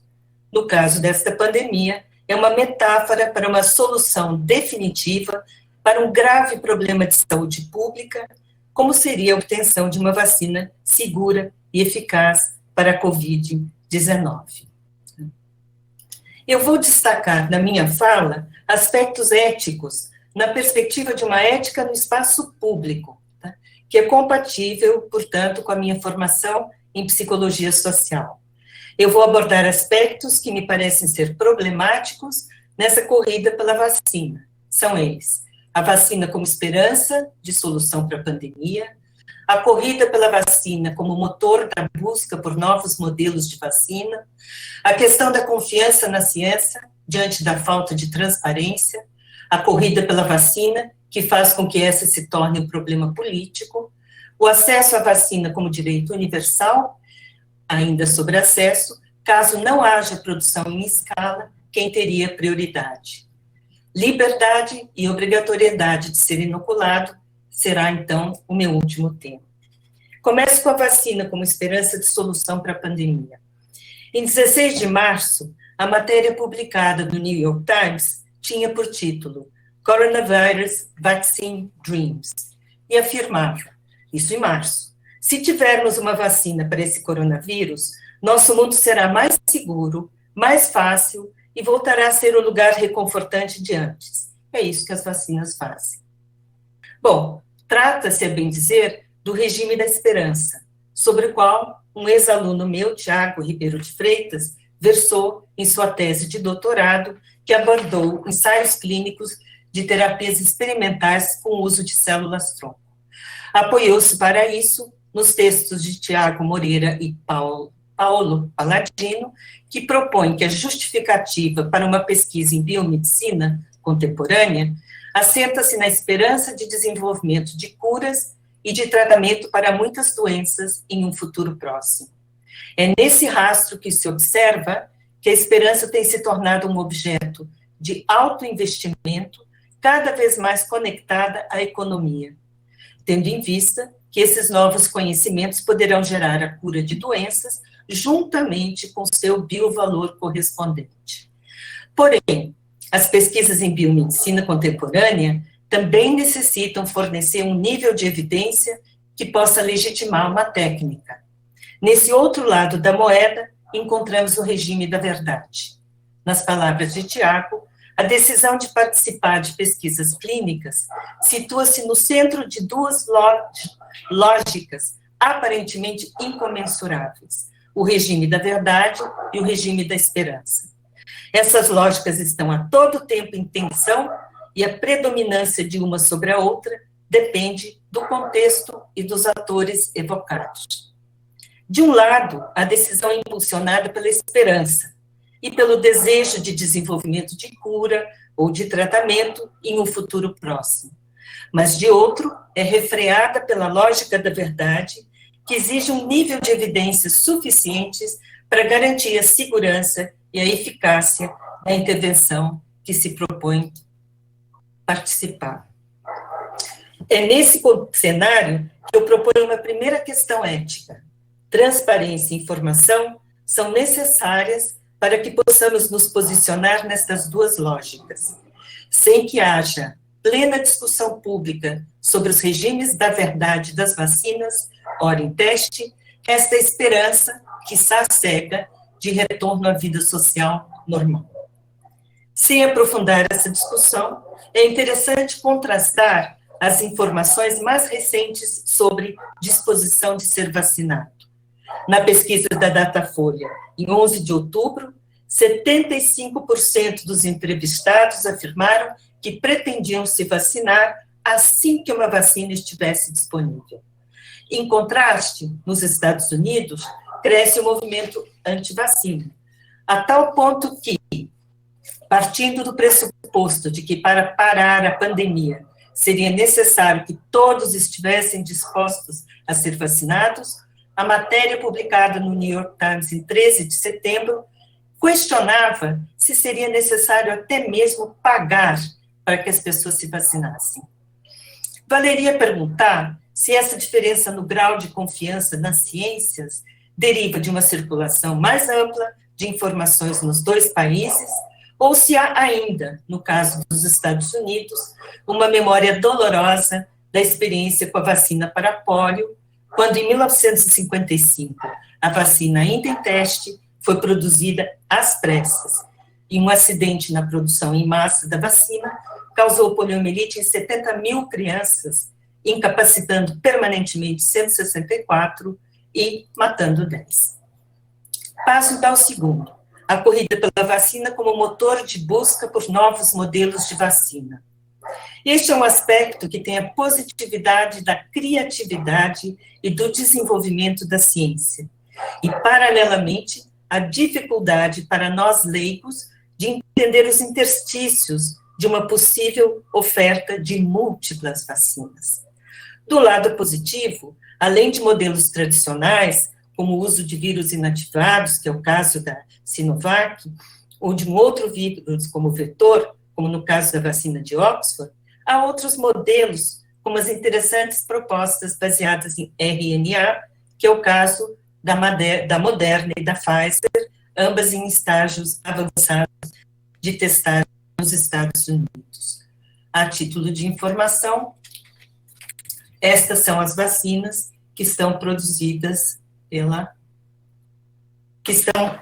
No caso desta pandemia, é uma metáfora para uma solução definitiva para um grave problema de saúde pública, como seria a obtenção de uma vacina segura e eficaz para a Covid-19. Eu vou destacar na minha fala aspectos éticos na perspectiva de uma ética no espaço público, tá? Que é compatível, portanto, com a minha formação em psicologia social. Eu vou abordar aspectos que me parecem ser problemáticos nessa corrida pela vacina. São eles: a vacina como esperança de solução para a pandemia, a corrida pela vacina como motor da busca por novos modelos de vacina, a questão da confiança na ciência diante da falta de transparência, a corrida pela vacina, que faz com que essa se torne um problema político, o acesso à vacina como direito universal, ainda sobre acesso, caso não haja produção em escala, quem teria prioridade. Liberdade e obrigatoriedade de ser inoculado será, então, o meu último tema. Começo com a vacina como esperança de solução para a pandemia. Em 16 de março, a matéria publicada no New York Times tinha por título Coronavirus Vaccine Dreams, e afirmava, isso em março: se tivermos uma vacina para esse coronavírus, nosso mundo será mais seguro, mais fácil e voltará a ser o lugar reconfortante de antes. É isso que as vacinas fazem. Bom, trata-se, a bem dizer, do regime da esperança, sobre o qual um ex-aluno meu, Tiago Ribeiro de Freitas, versou em sua tese de doutorado, que abordou ensaios clínicos de terapias experimentais com o uso de células-tronco. Apoiou-se para isso nos textos de Tiago Moreira e Paulo Paladino, que propõe que a justificativa para uma pesquisa em biomedicina contemporânea assenta-se na esperança de desenvolvimento de curas e de tratamento para muitas doenças em um futuro próximo. É nesse rastro que se observa que a esperança tem se tornado um objeto de alto investimento, cada vez mais conectada à economia, tendo em vista que esses novos conhecimentos poderão gerar a cura de doenças juntamente com seu biovalor correspondente. Porém, as pesquisas em biomedicina contemporânea também necessitam fornecer um nível de evidência que possa legitimar uma técnica. Nesse outro lado da moeda, encontramos o regime da verdade. Nas palavras de Tiago, a decisão de participar de pesquisas clínicas situa-se no centro de duas lógicas aparentemente incomensuráveis: o regime da verdade e o regime da esperança. Essas lógicas estão a todo tempo em tensão e a predominância de uma sobre a outra depende do contexto e dos atores evocados. De um lado, a decisão é impulsionada pela esperança e pelo desejo de desenvolvimento de cura ou de tratamento em um futuro próximo. Mas, de outro, é refreada pela lógica da verdade, que exige um nível de evidências suficientes para garantir a segurança e a eficácia da intervenção que se propõe participar. É nesse cenário que eu proponho uma primeira questão ética. Transparência e informação são necessárias para que possamos nos posicionar nestas duas lógicas. Sem que haja plena discussão pública sobre os regimes da verdade das vacinas, ora em teste, resta a esperança, quiçá cega, de retorno à vida social normal. Sem aprofundar essa discussão, é interessante contrastar as informações mais recentes sobre disposição de ser vacinado. Na pesquisa da Datafolha, em 11 de outubro, 75% dos entrevistados afirmaram que pretendiam se vacinar assim que uma vacina estivesse disponível. Em contraste, nos Estados Unidos, cresce o movimento anti-vacina, a tal ponto que, partindo do pressuposto de que para parar a pandemia seria necessário que todos estivessem dispostos a ser vacinados, a matéria publicada no New York Times em 13 de setembro questionava se seria necessário até mesmo pagar para que as pessoas se vacinassem. Valeria perguntar se essa diferença no grau de confiança nas ciências deriva de uma circulação mais ampla de informações nos dois países, ou se há ainda, no caso dos Estados Unidos, uma memória dolorosa da experiência com a vacina para pólio, quando em 1955 a vacina ainda em teste foi produzida às pressas, e um acidente na produção em massa da vacina causou poliomielite em 70 mil crianças, incapacitando permanentemente 164 e matando 10. Passo então ao segundo, a corrida pela vacina como motor de busca por novos modelos de vacina. Este é um aspecto que tem a positividade da criatividade e do desenvolvimento da ciência, e, paralelamente, a dificuldade para nós leigos de entender os interstícios de uma possível oferta de múltiplas vacinas. Do lado positivo, além de modelos tradicionais, como o uso de vírus inativados, que é o caso da Sinovac, ou de um outro vírus como vetor, como no caso da vacina de Oxford, há outros modelos, como as interessantes propostas baseadas em RNA, que é o caso da Moderna e da Pfizer, ambas em estágios avançados de testagem nos Estados Unidos. A título de informação, estas são as vacinas que estão produzidas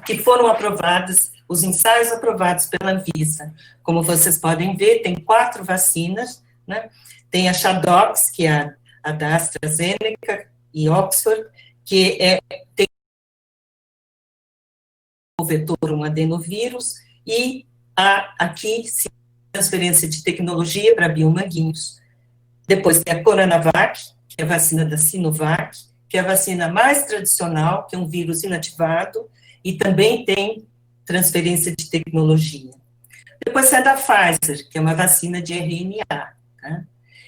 que foram aprovadas, os ensaios aprovados pela Anvisa. Como vocês podem ver, tem 4 vacinas, né? Tem a Shadox, que é a da AstraZeneca e Oxford, que tem o vetor, um adenovírus, e aqui, transferência de tecnologia para biomanguinhos. Depois tem a Coronavac, que é a vacina da Sinovac, que é a vacina mais tradicional, que é um vírus inativado, e também tem transferência de tecnologia. Depois tem a da Pfizer, que é uma vacina de RNA, tá?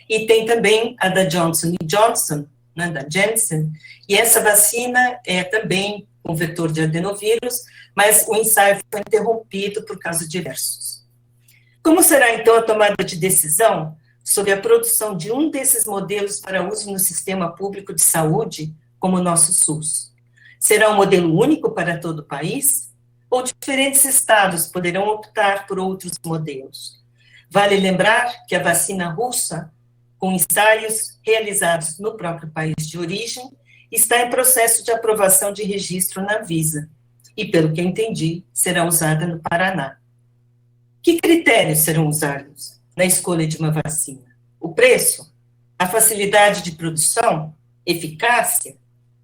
E tem também a da Johnson & Johnson, né, da Janssen, e essa vacina é também um vetor de adenovírus, mas o ensaio foi interrompido por casos diversos. Como será, então, a tomada de decisão sobre a produção de um desses modelos para uso no sistema público de saúde, como o nosso SUS? Será um modelo único para todo o país? Ou diferentes estados poderão optar por outros modelos? Vale lembrar que a vacina russa, com ensaios realizados no próprio país de origem, está em processo de aprovação de registro na Anvisa, e, pelo que eu entendi, será usada no Paraná. Que critérios serão usados na escolha de uma vacina? O preço? A facilidade de produção? Eficácia?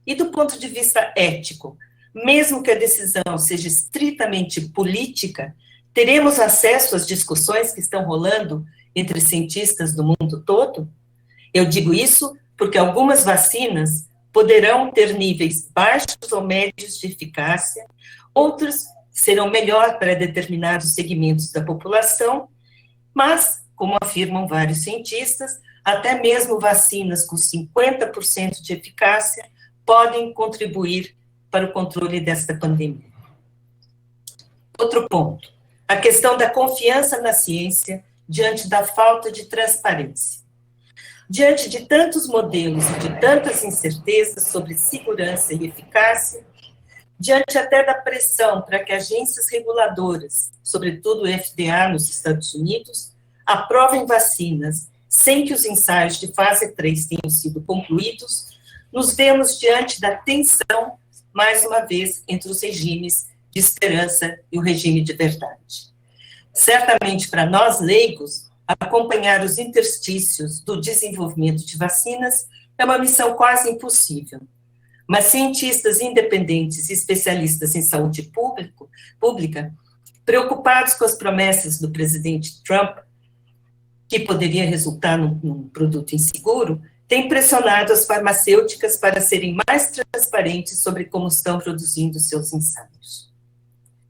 E do ponto de vista ético, mesmo que a decisão seja estritamente política, teremos acesso às discussões que estão rolando entre cientistas do mundo todo? Eu digo isso porque algumas vacinas poderão ter níveis baixos ou médios de eficácia, outras serão melhor para determinados segmentos da população, mas, como afirmam vários cientistas, até mesmo vacinas com 50% de eficácia podem contribuir para o controle desta pandemia. Outro ponto, a questão da confiança na ciência diante da falta de transparência. Diante de tantos modelos e de tantas incertezas sobre segurança e eficácia, diante até da pressão para que agências reguladoras, sobretudo o FDA nos Estados Unidos, aprovem vacinas sem que os ensaios de fase 3 tenham sido concluídos, nos vemos diante da tensão, mais uma vez, entre os regimes de esperança e o regime de verdade. Certamente, para nós leigos, acompanhar os interstícios do desenvolvimento de vacinas é uma missão quase impossível. Mas cientistas independentes e especialistas em saúde pública, preocupados com as promessas do presidente Trump que poderia resultar num produto inseguro, tem pressionado as farmacêuticas para serem mais transparentes sobre como estão produzindo seus ensaios.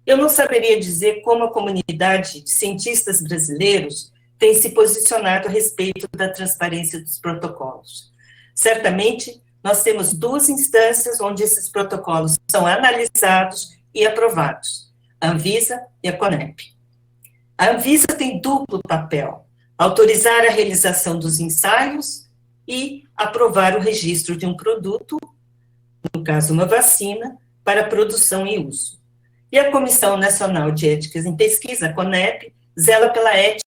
Eu não saberia dizer como a comunidade de cientistas brasileiros tem se posicionado a respeito da transparência dos protocolos. Certamente, nós temos duas instâncias onde esses protocolos são analisados e aprovados, a Anvisa e a CONEP. A Anvisa tem duplo papel, autorizar a realização dos ensaios e aprovar o registro de um produto, no caso uma vacina, para produção e uso. E a Comissão Nacional de Ética em Pesquisa, a CONEP, zela pela ética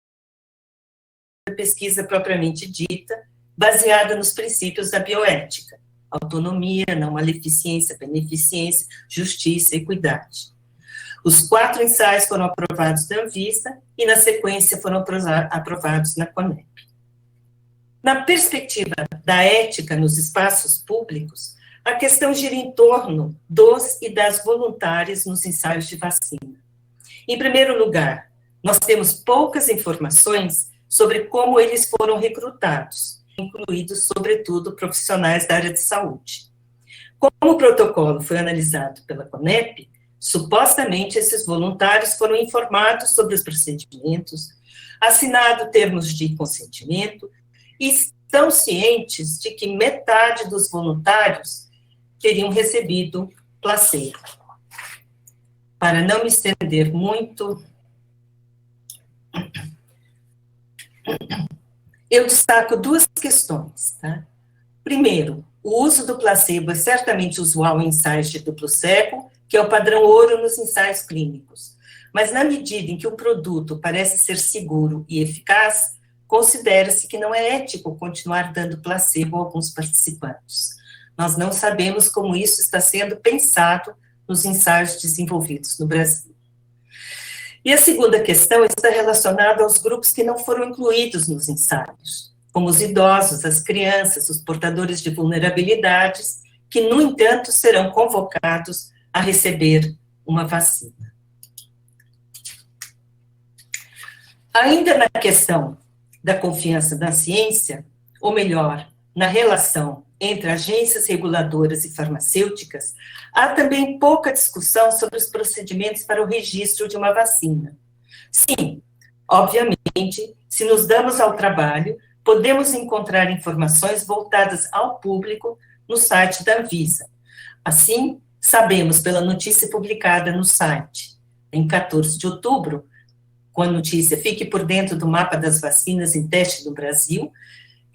da pesquisa propriamente dita, baseada nos princípios da bioética: autonomia, não maleficência, beneficência, justiça e equidade. Os 4 ensaios foram aprovados na Anvisa e, na sequência, foram aprovados na CONEP. Na perspectiva da ética nos espaços públicos, a questão gira em torno dos e das voluntárias nos ensaios de vacina. Em primeiro lugar, nós temos poucas informações sobre como eles foram recrutados, incluídos, sobretudo, profissionais da área de saúde. Como o protocolo foi analisado pela CONEP, supostamente esses voluntários foram informados sobre os procedimentos, assinado termos de consentimento e estão cientes de que metade dos voluntários teriam recebido placebo. Para não me estender muito, eu destaco 2 questões, tá? Primeiro, o uso do placebo é certamente usual em ensaios de duplo cego, que é o padrão ouro nos ensaios clínicos. Mas na medida em que o produto parece ser seguro e eficaz, considera-se que não é ético continuar dando placebo a alguns participantes. Nós não sabemos como isso está sendo pensado nos ensaios desenvolvidos no Brasil. E a segunda questão está relacionada aos grupos que não foram incluídos nos ensaios, como os idosos, as crianças, os portadores de vulnerabilidades, que, no entanto, serão convocados a receber uma vacina. Ainda na questão da confiança na ciência, ou melhor, na relação entre agências reguladoras e farmacêuticas, há também pouca discussão sobre os procedimentos para o registro de uma vacina. Sim, obviamente, se nos damos ao trabalho, podemos encontrar informações voltadas ao público no site da Anvisa. Assim, sabemos pela notícia publicada no site, em 14 de outubro, com a notícia "Fique por dentro do mapa das vacinas em teste no Brasil",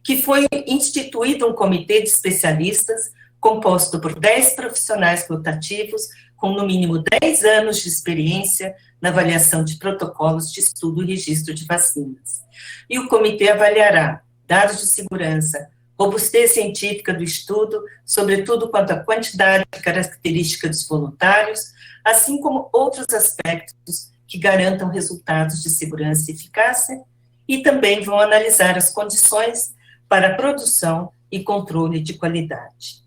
que foi instituído um comitê de especialistas composto por 10 profissionais rotativos com no mínimo 10 anos de experiência na avaliação de protocolos de estudo e registro de vacinas. E o comitê avaliará dados de segurança, robustez científica do estudo, sobretudo quanto à quantidade e característica dos voluntários, assim como outros aspectos que garantam resultados de segurança e eficácia, e também vão analisar as condições para a produção e controle de qualidade.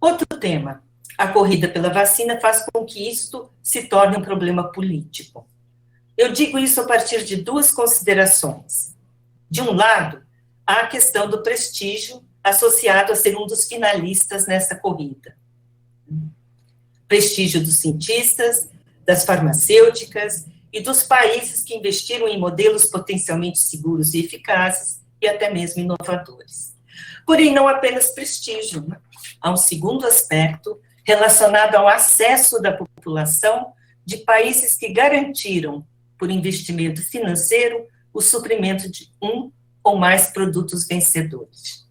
Outro tema, a corrida pela vacina faz com que isto se torne um problema político. Eu digo isso a partir de 2 considerações. De um lado, há a questão do prestígio associado a ser um dos finalistas nessa corrida. Prestígio dos cientistas, das farmacêuticas e dos países que investiram em modelos potencialmente seguros e eficazes e até mesmo inovadores. Porém, não apenas prestígio, né? Há um segundo aspecto relacionado ao acesso da população de países que garantiram, por investimento financeiro, o suprimento de um ou mais produtos vencedores.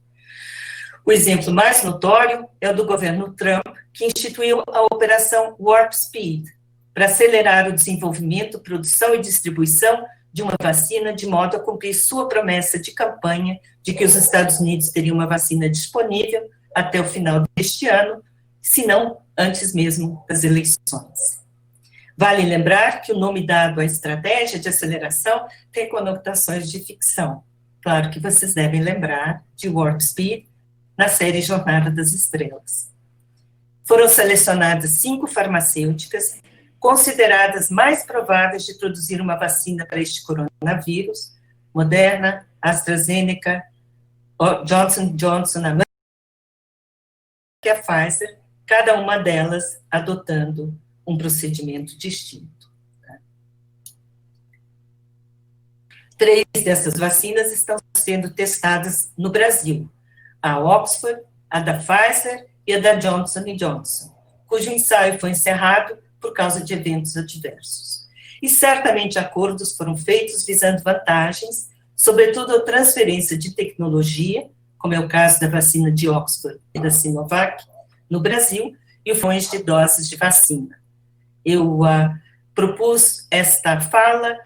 O exemplo mais notório é o do governo Trump, que instituiu a Operação Warp Speed, para acelerar o desenvolvimento, produção e distribuição de uma vacina, de modo a cumprir sua promessa de campanha de que os Estados Unidos teriam uma vacina disponível até o final deste ano, se não antes mesmo das eleições. Vale lembrar que o nome dado à estratégia de aceleração tem conotações de ficção. Claro que vocês devem lembrar de Warp Speed na série Jornada das Estrelas. Foram selecionadas 5 farmacêuticas consideradas mais prováveis de produzir uma vacina para este coronavírus, Moderna, AstraZeneca, Johnson & Johnson, a que a Pfizer, cada uma delas adotando um procedimento distinto. Tá? 3 dessas vacinas estão sendo testadas no Brasil, a Oxford, a da Pfizer e a da Johnson & Johnson, cujo ensaio foi encerrado por causa de eventos adversos. E certamente acordos foram feitos visando vantagens, sobretudo a transferência de tecnologia, como é o caso da vacina de Oxford e da Sinovac, no Brasil, e milhões de doses de vacina. Eu propus esta fala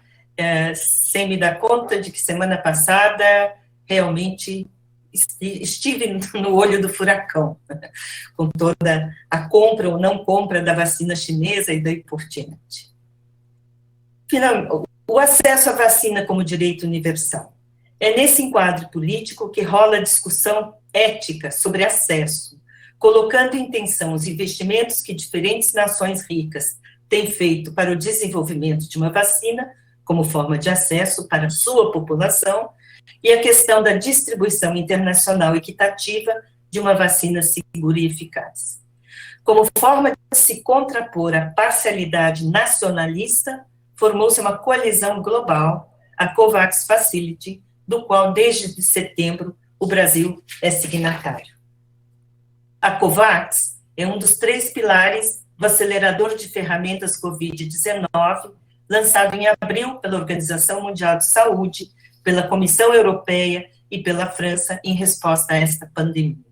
sem me dar conta de que semana passada realmente estive no olho do furacão, com toda a compra ou não compra da vacina chinesa e daí por diante. O acesso à vacina como direito universal. É nesse enquadro político que rola a discussão ética sobre acesso, colocando em tensão os investimentos que diferentes nações ricas têm feito para o desenvolvimento de uma vacina, como forma de acesso para a sua população, e a questão da distribuição internacional equitativa de uma vacina segura e eficaz. Como forma de se contrapor à parcialidade nacionalista, formou-se uma coalizão global, a COVAX Facility, do qual, desde setembro, o Brasil é signatário. A COVAX é um dos 3 pilares do acelerador de ferramentas Covid-19, lançado em abril pela Organização Mundial de Saúde, pela Comissão Europeia e pela França em resposta a esta pandemia.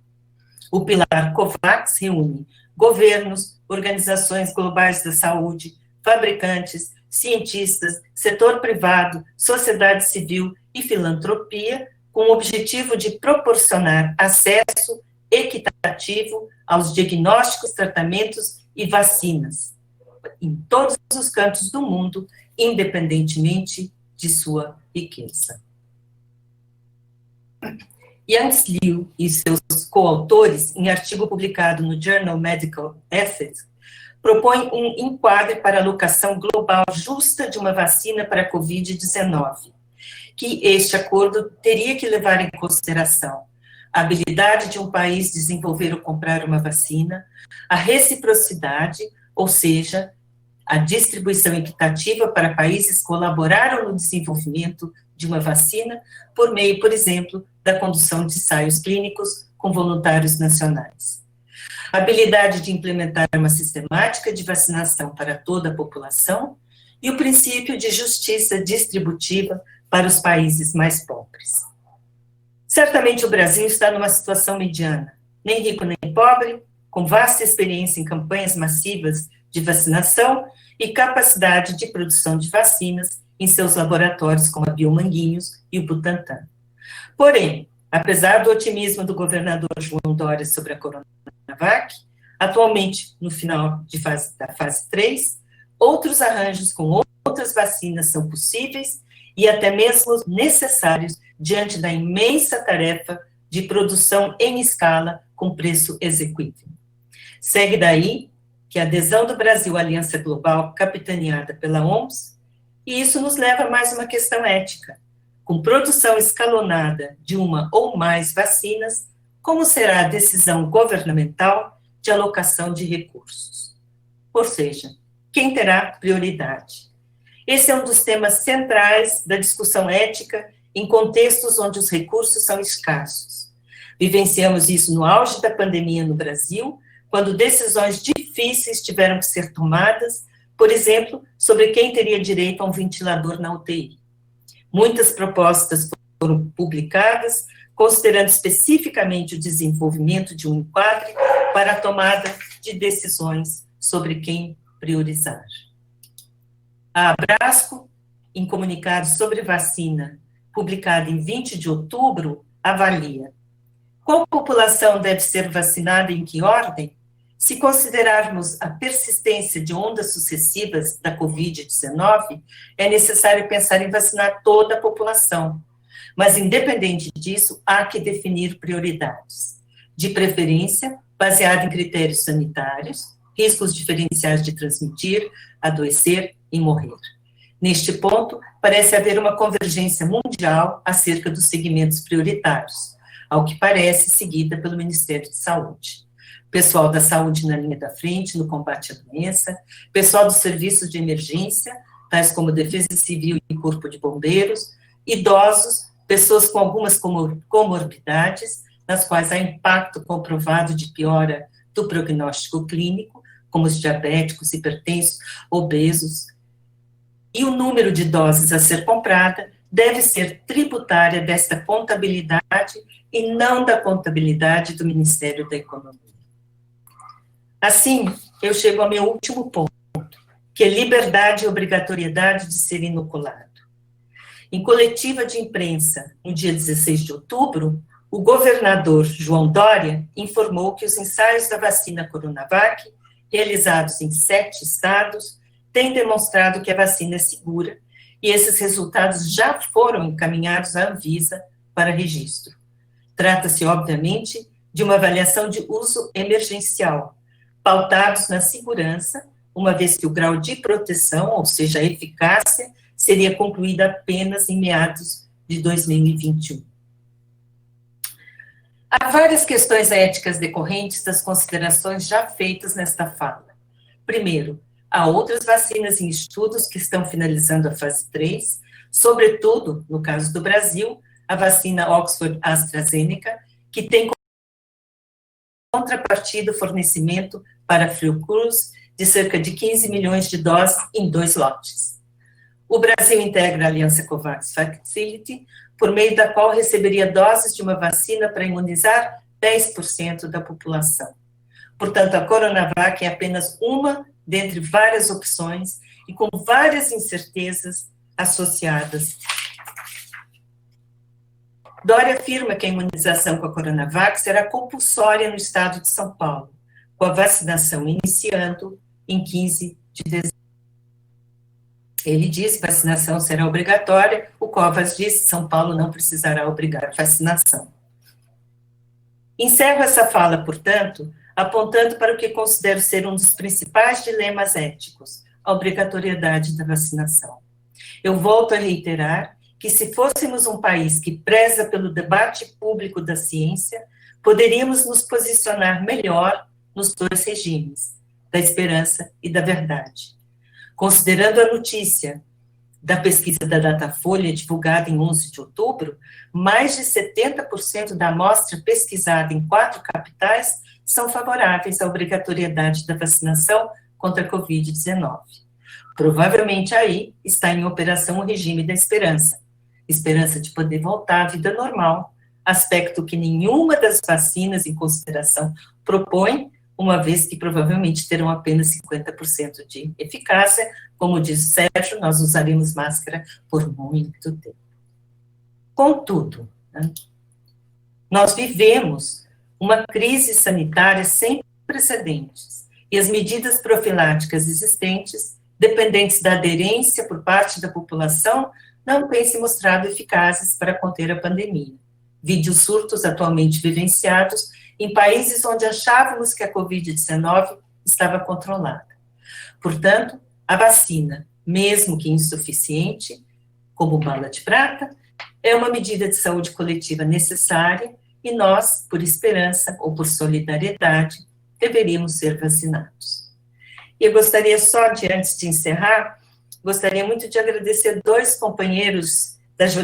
O pilar COVAX reúne governos, organizações globais da saúde, fabricantes, cientistas, setor privado, sociedade civil e filantropia, com o objetivo de proporcionar acesso equitativo aos diagnósticos, tratamentos e vacinas em todos os cantos do mundo, independentemente de sua riqueza. Yang Liu e seus coautores, em artigo publicado no Journal Medical Ethics, propõem um enquadre para a alocação global justa de uma vacina para a Covid-19, que este acordo teria que levar em consideração a habilidade de um país desenvolver ou comprar uma vacina, a reciprocidade, ou seja, a distribuição equitativa para países que colaboraram no desenvolvimento de uma vacina, por meio, por exemplo, da condução de ensaios clínicos com voluntários nacionais. A habilidade de implementar uma sistemática de vacinação para toda a população e o princípio de justiça distributiva para os países mais pobres. Certamente o Brasil está numa situação mediana, nem rico nem pobre, com vasta experiência em campanhas massivas de vacinação e capacidade de produção de vacinas em seus laboratórios como a Biomanguinhos e o Butantan. Porém, apesar do otimismo do governador João Dória sobre a Coronavac, atualmente, no final da fase 3, outros arranjos com outras vacinas são possíveis e até mesmo necessários diante da imensa tarefa de produção em escala com preço execuível. Segue daí que a adesão do Brasil à Aliança Global, capitaneada pela OMS, e isso nos leva a mais uma questão ética. Com produção escalonada de uma ou mais vacinas, como será a decisão governamental de alocação de recursos? Ou seja, quem terá prioridade? Esse é um dos temas centrais da discussão ética em contextos onde os recursos são escassos. Vivenciamos isso no auge da pandemia no Brasil, quando decisões difíceis tiveram que ser tomadas, por exemplo, sobre quem teria direito a um ventilador na UTI. Muitas propostas foram publicadas, considerando especificamente o desenvolvimento de um enquadre para a tomada de decisões sobre quem priorizar. A Abrasco, em comunicado sobre vacina, publicado em 20 de outubro, avalia: qual população deve ser vacinada e em que ordem? Se considerarmos a persistência de ondas sucessivas da Covid-19, é necessário pensar em vacinar toda a população. Mas, independente disso, há que definir prioridades. De preferência, baseado em critérios sanitários, riscos diferenciais de transmitir, adoecer e morrer. Neste ponto, parece haver uma convergência mundial acerca dos segmentos prioritários, ao que parece seguida pelo Ministério de Saúde. Pessoal da saúde na linha da frente, no combate à doença, pessoal dos serviços de emergência, tais como Defesa Civil e Corpo de Bombeiros, idosos, pessoas com algumas comorbidades, nas quais há impacto comprovado de piora do prognóstico clínico, como os diabéticos, hipertensos, obesos, e o número de doses a ser comprada deve ser tributária desta contabilidade e não da contabilidade do Ministério da Economia. Assim, eu chego ao meu último ponto, que é liberdade e obrigatoriedade de ser inoculado. Em coletiva de imprensa, no dia 16 de outubro, o governador João Dória informou que os ensaios da vacina Coronavac, realizados em 7 estados, têm demonstrado que a vacina é segura e esses resultados já foram encaminhados à Anvisa para registro. Trata-se, obviamente, de uma avaliação de uso emergencial, pautados na segurança, uma vez que o grau de proteção, ou seja, a eficácia, seria concluída apenas em meados de 2021. Há várias questões éticas decorrentes das considerações já feitas nesta fala. Primeiro, há outras vacinas em estudos que estão finalizando a fase 3, sobretudo, no caso do Brasil, a vacina Oxford-AstraZeneca, que tem contrapartida o fornecimento para a Fiocruz de cerca de 15 milhões de doses em 2 lotes. O Brasil integra a Aliança COVAX Facility, por meio da qual receberia doses de uma vacina para imunizar 10% da população. Portanto, a Coronavac é apenas uma dentre várias opções e com várias incertezas associadas. Dória afirma que a imunização com a Coronavac será compulsória no estado de São Paulo, com a vacinação iniciando em 15 de dezembro. Ele diz que a vacinação será obrigatória, o Covas diz que São Paulo não precisará obrigar a vacinação. Encerro essa fala, portanto, apontando para o que considero ser um dos principais dilemas éticos, a obrigatoriedade da vacinação. Eu volto a reiterar que se fôssemos um país que preza pelo debate público da ciência, poderíamos nos posicionar melhor nos 2 regimes, da esperança e da verdade. Considerando a notícia da pesquisa da Datafolha, divulgada em 11 de outubro, mais de 70% da amostra pesquisada em 4 capitais são favoráveis à obrigatoriedade da vacinação contra a Covid-19. Provavelmente aí está em operação o regime da esperança de poder voltar à vida normal, aspecto que nenhuma das vacinas em consideração propõe, uma vez que provavelmente terão apenas 50% de eficácia. Como diz o Sérgio, nós usaremos máscara por muito tempo. Contudo, nós vivemos uma crise sanitária sem precedentes, e as medidas profiláticas existentes, dependentes da aderência por parte da população, não têm se mostrado eficazes para conter a pandemia. Vide os surtos atualmente vivenciados em países onde achávamos que a Covid-19 estava controlada. Portanto, a vacina, mesmo que insuficiente, como bala de prata, é uma medida de saúde coletiva necessária e nós, por esperança ou por solidariedade, deveríamos ser vacinados. E eu gostaria só de, antes de encerrar, gostaria muito de agradecer 2 companheiros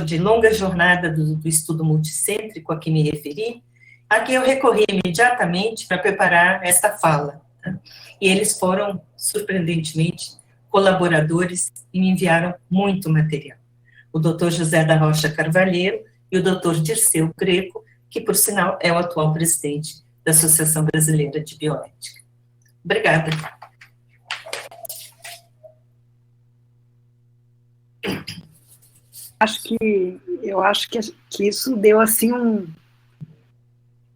de longa jornada do estudo multicêntrico a que me referi, a quem eu recorri imediatamente para preparar esta fala. Tá? E eles foram, surpreendentemente, colaboradores e me enviaram muito material. O Dr. José da Rocha Carvalheiro e o Dr. Dirceu Greco, que, por sinal, é o atual presidente da Associação Brasileira de Bioética. Obrigada. Eu acho que isso deu assim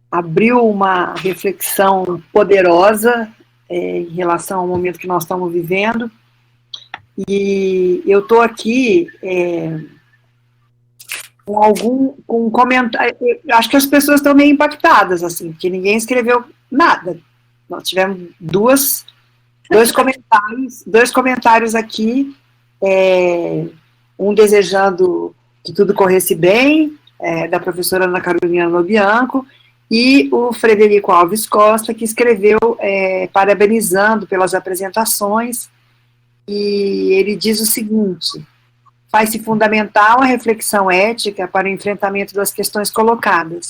abriu uma reflexão poderosa em relação ao momento que nós estamos vivendo, e eu estou aqui com um comentário. Acho que as pessoas estão meio impactadas, assim, porque ninguém escreveu nada. Nós tivemos dois comentários aqui um desejando que tudo corresse bem, da professora Ana Carolina Lobianco, e o Frederico Alves Costa, que escreveu parabenizando pelas apresentações, e ele diz o seguinte: faz-se fundamental a reflexão ética para o enfrentamento das questões colocadas,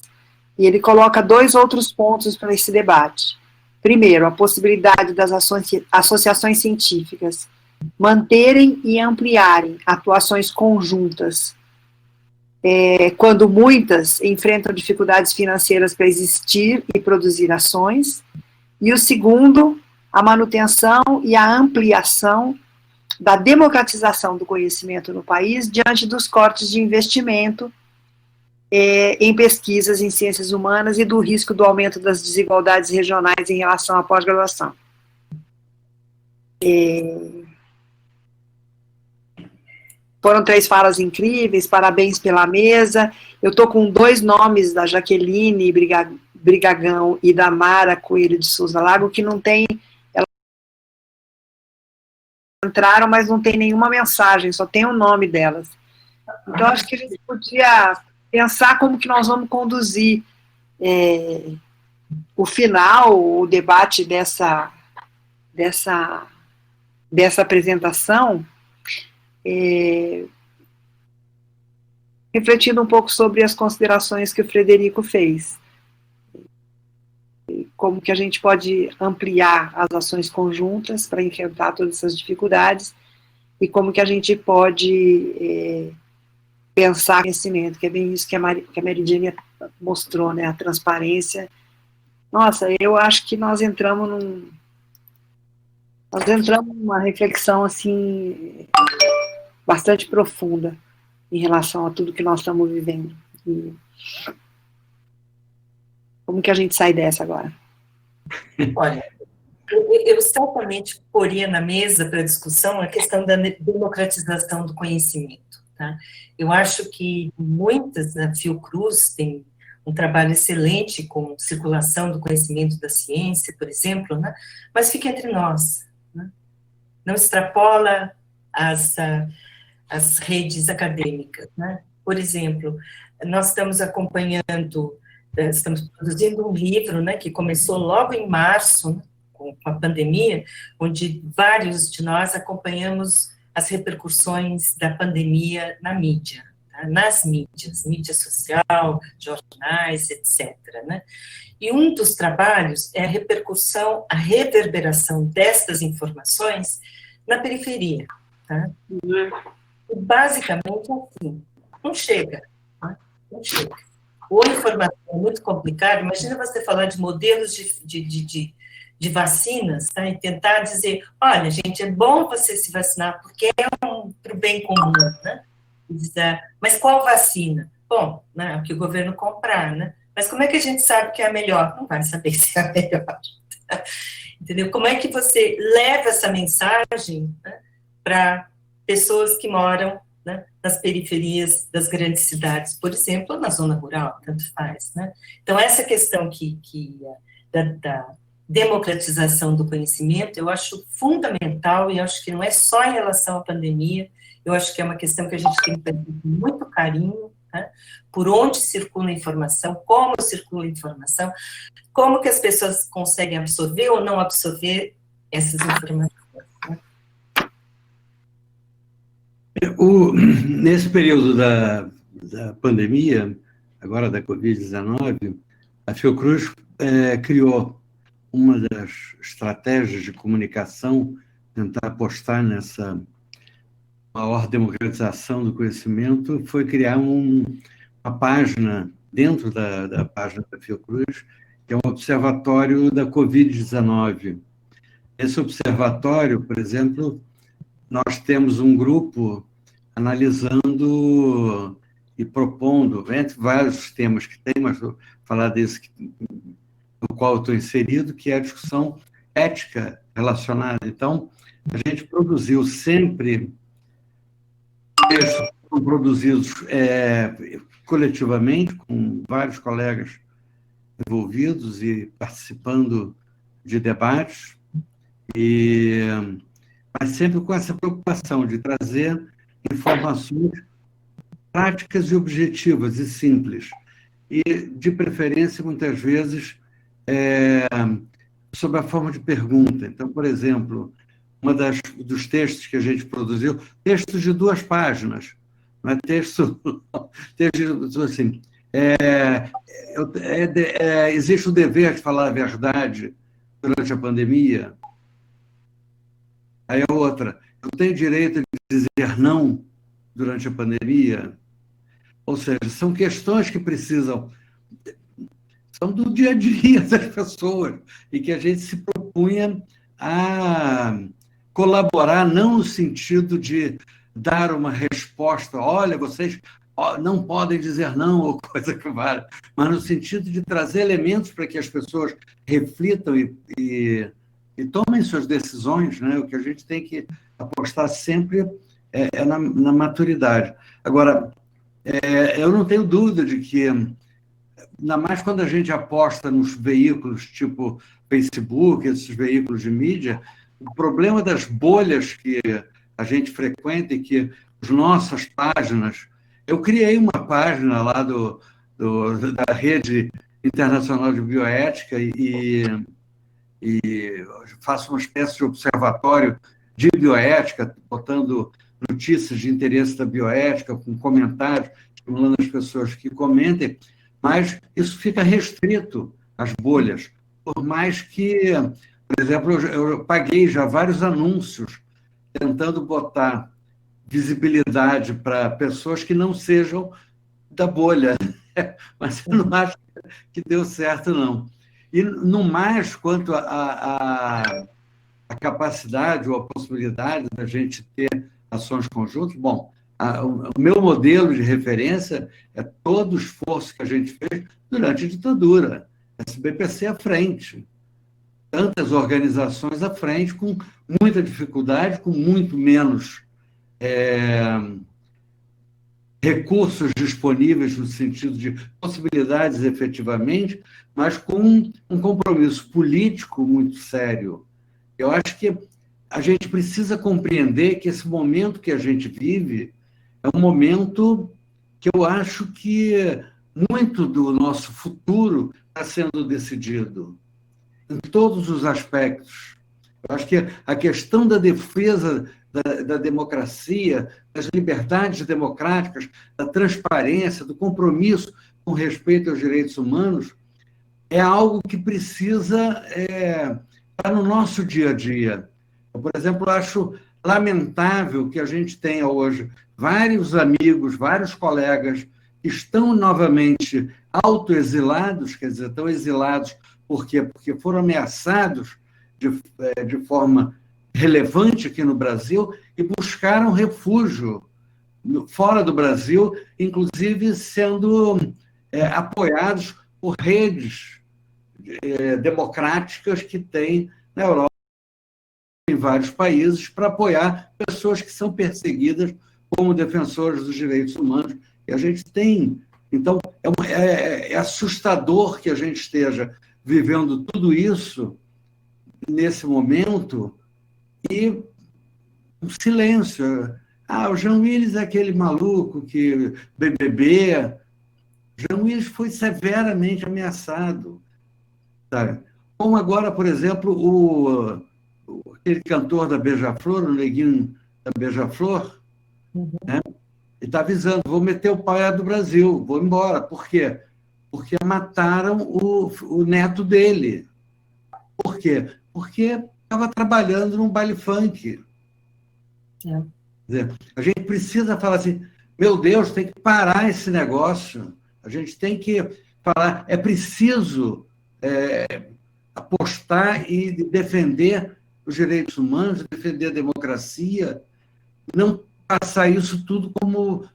e ele coloca 2 outros pontos para esse debate. Primeiro, a possibilidade das associações científicas manterem e ampliarem atuações conjuntas, quando muitas enfrentam dificuldades financeiras para existir e produzir ações. E o segundo, a manutenção e a ampliação da democratização do conhecimento no país diante dos cortes de investimento em pesquisas em ciências humanas e do risco do aumento das desigualdades regionais em relação à pós-graduação. Foram 3 falas incríveis, parabéns pela mesa. Eu estou com 2 nomes, da Jaqueline Brigagão e da Mara Coelho de Souza Lago, que não tem, elas entraram, mas não tem nenhuma mensagem, só tem o nome delas. Então, acho que a gente podia pensar como que nós vamos conduzir o final, o debate dessa apresentação, refletindo um pouco sobre as considerações que o Frederico fez. Como que a gente pode ampliar as ações conjuntas para enfrentar todas essas dificuldades, e como que a gente pode pensar conhecimento, que é bem isso que a Meridiane mostrou, né, a transparência. Nossa, eu acho que nós entramos numa reflexão, assim, bastante profunda em relação a tudo que nós estamos vivendo. E como que a gente sai dessa agora? Olha, eu certamente poria na mesa para discussão a questão da democratização do conhecimento, tá? Eu acho que muitas, a Fiocruz tem um trabalho excelente com circulação do conhecimento da ciência, por exemplo, né? Mas fica entre nós, né? Não extrapola as redes acadêmicas, né? Por exemplo, nós estamos produzindo um livro, né, que começou logo em março, né, com a pandemia, onde vários de nós acompanhamos as repercussões da pandemia na mídia, tá? Nas mídias, mídia social, jornais, etc., né? E um dos trabalhos é a repercussão, a reverberação destas informações na periferia, tá? E basicamente, assim, não chega, tá? Não chega. Ou a informação é muito complicada, imagina você falar de modelos de vacinas, tá? E tentar dizer, olha, gente, é bom você se vacinar, porque é para o bem comum, né? Mas qual vacina? Bom, né, o que o governo comprar, né? Mas como é que a gente sabe que é a melhor? Não vai saber se é a melhor. Entendeu? Como é que você leva essa mensagem, né, para pessoas que moram, né, nas periferias das grandes cidades, por exemplo, ou na zona rural, tanto faz, né? Então, essa questão da democratização do conhecimento, eu acho fundamental, e acho que não é só em relação à pandemia, eu acho que é uma questão que a gente tem que ter muito carinho, né, por onde circula a informação, como circula a informação, como que as pessoas conseguem absorver ou não absorver essas informações. Nesse período da pandemia, agora da Covid-19, a Fiocruz criou uma das estratégias de comunicação, tentar apostar nessa maior democratização do conhecimento, foi criar uma página dentro da página da Fiocruz, que é um observatório da Covid-19. Esse observatório, por exemplo, nós temos um grupo analisando e propondo, entre vários temas que tem, mas vou falar desse no qual eu estou inserido, que é a discussão ética relacionada. Então, a gente produziu sempre textos que foram produzidos coletivamente, com vários colegas envolvidos e participando de debates, e mas sempre com essa preocupação de trazer informações práticas e objetivas e simples. E, de preferência, muitas vezes, sob a forma de pergunta. Então, por exemplo, dos textos que a gente produziu, textos de 2 páginas, não é texto assim, existe o dever de falar a verdade durante a pandemia. Aí a outra, eu tenho direito de dizer não durante a pandemia. Ou seja, são questões que são do dia a dia das pessoas e que a gente se propunha a colaborar, não no sentido de dar uma resposta, olha, vocês não podem dizer não, ou coisa que vale, mas no sentido de trazer elementos para que as pessoas reflitam e tomem suas decisões, né? O que a gente tem que apostar sempre é na maturidade. Agora, eu não tenho dúvida de que, ainda mais quando a gente aposta nos veículos tipo Facebook, esses veículos de mídia, o problema das bolhas que a gente frequenta e que as nossas páginas... Eu criei uma página lá da Rede Internacional de Bioética e faço uma espécie de observatório de bioética, botando notícias de interesse da bioética, com comentários, estimulando as pessoas que comentem, mas isso fica restrito às bolhas, por mais que, por exemplo, eu paguei já vários anúncios tentando botar visibilidade para pessoas que não sejam da bolha, mas eu não acho que deu certo, não. E, no mais, quanto à capacidade ou a possibilidade da gente ter ações conjuntas, bom, o meu modelo de referência é todo o esforço que a gente fez durante a ditadura. SBPC à frente, tantas organizações à frente, com muita dificuldade, com muito menos recursos disponíveis no sentido de possibilidades efetivamente, mas com um compromisso político muito sério. Eu acho que a gente precisa compreender que esse momento que a gente vive é um momento que eu acho que muito do nosso futuro está sendo decidido, em todos os aspectos. Eu acho que a questão da defesa da democracia, das liberdades democráticas, da transparência, do compromisso com respeito aos direitos humanos, é algo que precisa estar no nosso dia a dia. Eu, por exemplo, acho lamentável que a gente tenha hoje vários amigos, vários colegas que estão novamente autoexilados, quer dizer, estão exilados por quê? Porque foram ameaçados de forma relevante aqui no Brasil e buscaram refúgio fora do Brasil, inclusive sendo apoiados por redes democráticas que tem na Europa e em vários países para apoiar pessoas que são perseguidas como defensores dos direitos humanos. E a gente tem... Então, é assustador que a gente esteja vivendo tudo isso nesse momento e um silêncio. O Jean Willis é aquele maluco que BBB. Jean Willis foi severamente ameaçado. Sabe? Como agora, por exemplo, aquele cantor da Beija-Flor, o neguinho da Beija-Flor, né? Ele está avisando, vou meter o pau do Brasil, vou embora. Por quê? Porque mataram o neto dele. Por quê? Porque estava trabalhando num baile funk. Quer dizer, a gente precisa falar assim, meu Deus, tem que parar esse negócio. A gente tem que falar, é preciso apostar e defender os direitos humanos, defender a democracia, não passar isso tudo como...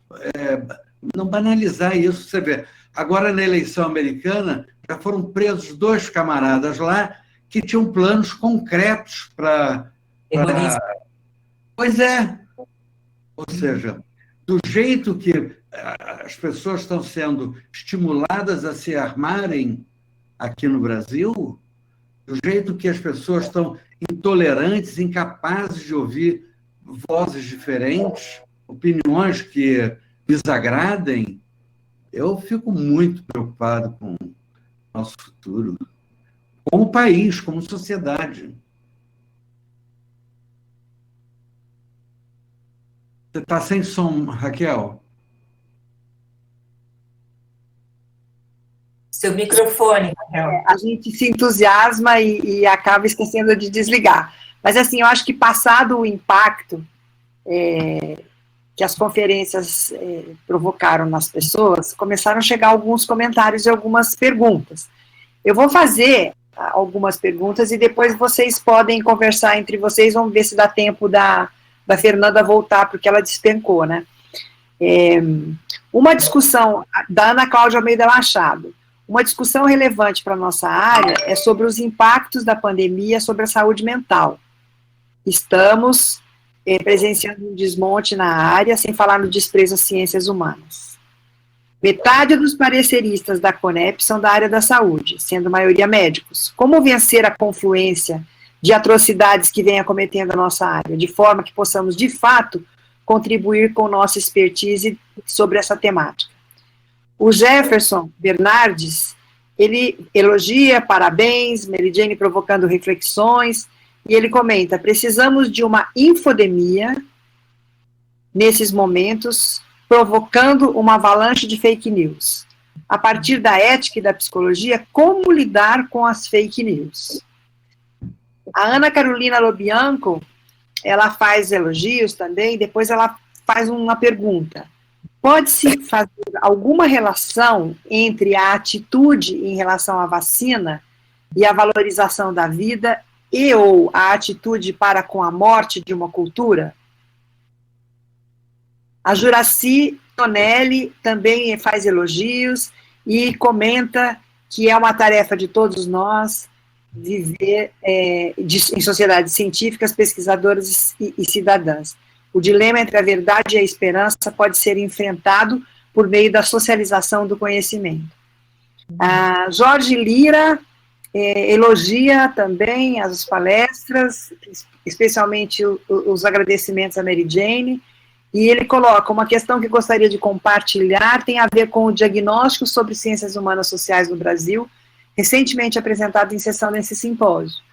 não banalizar isso. Você vê, agora na eleição americana, já foram presos 2 camaradas lá que tinham planos concretos para... Pois é. Ou seja, do jeito que as pessoas estão sendo estimuladas a se armarem aqui no Brasil, do jeito que as pessoas estão intolerantes, incapazes de ouvir vozes diferentes, opiniões que desagradem, eu fico muito preocupado com o nosso futuro, como país, como sociedade. Você está sem som, Raquel? Seu microfone, Raquel. A gente se entusiasma e acaba esquecendo de desligar. Mas, assim, eu acho que passado o impacto que as conferências provocaram nas pessoas, começaram a chegar alguns comentários e algumas perguntas. Eu vou fazer algumas perguntas e depois vocês podem conversar entre vocês, vamos ver se dá tempo da Fernanda voltar, porque ela despencou, né? Uma discussão da Ana Cláudia Almeida Machado. Uma discussão relevante para a nossa área é sobre os impactos da pandemia sobre a saúde mental. Estamos presenciando um desmonte na área, sem falar no desprezo às ciências humanas. Metade dos pareceristas da CONEP são da área da saúde, sendo maioria médicos. Como vencer a confluência de atrocidades que vem acometendo a nossa área, de forma que possamos, de fato, contribuir com nossa expertise sobre essa temática? O Jefferson Bernardes, ele elogia, parabéns, Mary Jane provocando reflexões, e ele comenta: precisamos de uma infodemia nesses momentos, provocando uma avalanche de fake news. A partir da ética e da psicologia, como lidar com as fake news? A Ana Carolina Lobianco, ela faz elogios também, depois ela faz uma pergunta. Pode-se fazer alguma relação entre a atitude em relação à vacina e a valorização da vida e ou a atitude para com a morte de uma cultura? A Juraci Tonelli também faz elogios e comenta que é uma tarefa de todos nós viver em sociedades científicas, pesquisadoras e cidadãs. O dilema entre a verdade e a esperança pode ser enfrentado por meio da socialização do conhecimento. A Jorge Lira elogia também as palestras, especialmente os agradecimentos à Mary Jane, e ele coloca: uma questão que gostaria de compartilhar tem a ver com o diagnóstico sobre ciências humanas sociais no Brasil, recentemente apresentado em sessão nesse simpósio.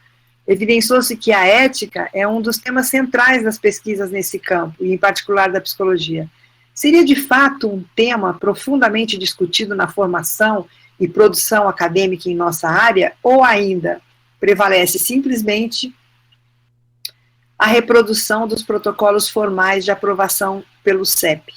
Evidenciou-se que a ética é um dos temas centrais das pesquisas nesse campo, e em particular da psicologia. Seria, de fato, um tema profundamente discutido na formação e produção acadêmica em nossa área, ou ainda prevalece simplesmente a reprodução dos protocolos formais de aprovação pelo CEP?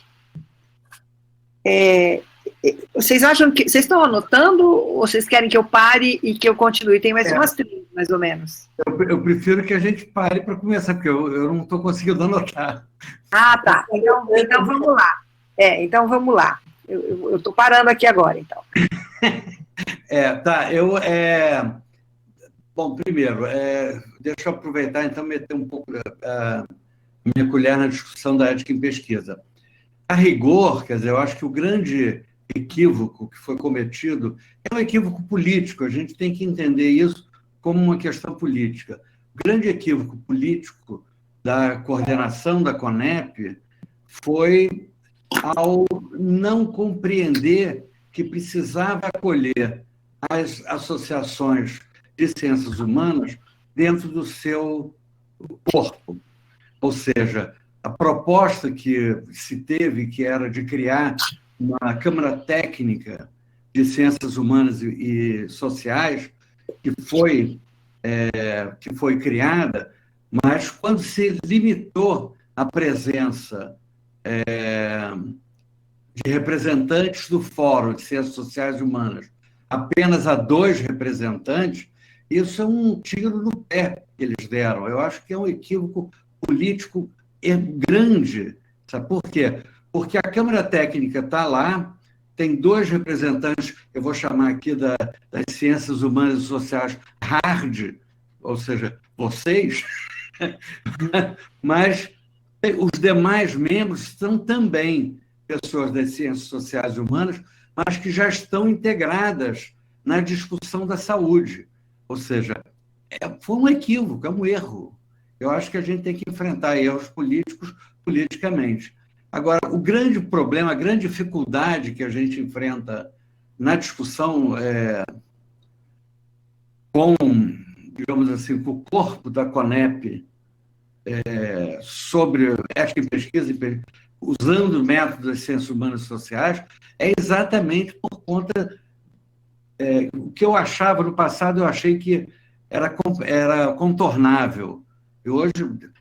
Vocês acham que... Vocês estão anotando ou vocês querem que eu pare e que eu continue? Tem mais umas 30, mais ou menos. Eu prefiro que a gente pare para começar, porque eu não estou conseguindo anotar. Ah, tá. Então vamos lá. Então vamos lá. Eu estou parando aqui agora, então. Tá. Bom, primeiro, deixa eu aproveitar, então, meter um pouco a minha colher na discussão da ética em pesquisa. A rigor, quer dizer, eu acho que o grande equívoco que foi cometido é um equívoco político, a gente tem que entender isso como uma questão política. O grande equívoco político da coordenação da CONEP foi ao não compreender que precisava acolher as associações de ciências humanas dentro do seu corpo. Ou seja, a proposta que se teve, que era de criar uma Câmara Técnica de Ciências Humanas e Sociais, que foi criada, mas quando se limitou a presença de representantes do Fórum de Ciências Sociais e Humanas apenas a 2 representantes, isso é um tiro no pé que eles deram. Eu acho que é um equívoco político grande. Sabe por quê? Porque a Câmara Técnica está lá, tem 2 representantes, eu vou chamar aqui das ciências humanas e sociais hard, ou seja, vocês, mas os demais membros são também pessoas das ciências sociais e humanas, mas que já estão integradas na discussão da saúde. Ou seja, foi um equívoco, é um erro. Eu acho que a gente tem que enfrentar erros políticos politicamente. Agora, o grande problema, a grande dificuldade que a gente enfrenta na discussão com, digamos assim, com o corpo da CONEP sobre ética em pesquisa, usando métodos das ciências humanas e sociais, é exatamente por conta o que eu achava no passado, eu achei que era contornável. E hoje,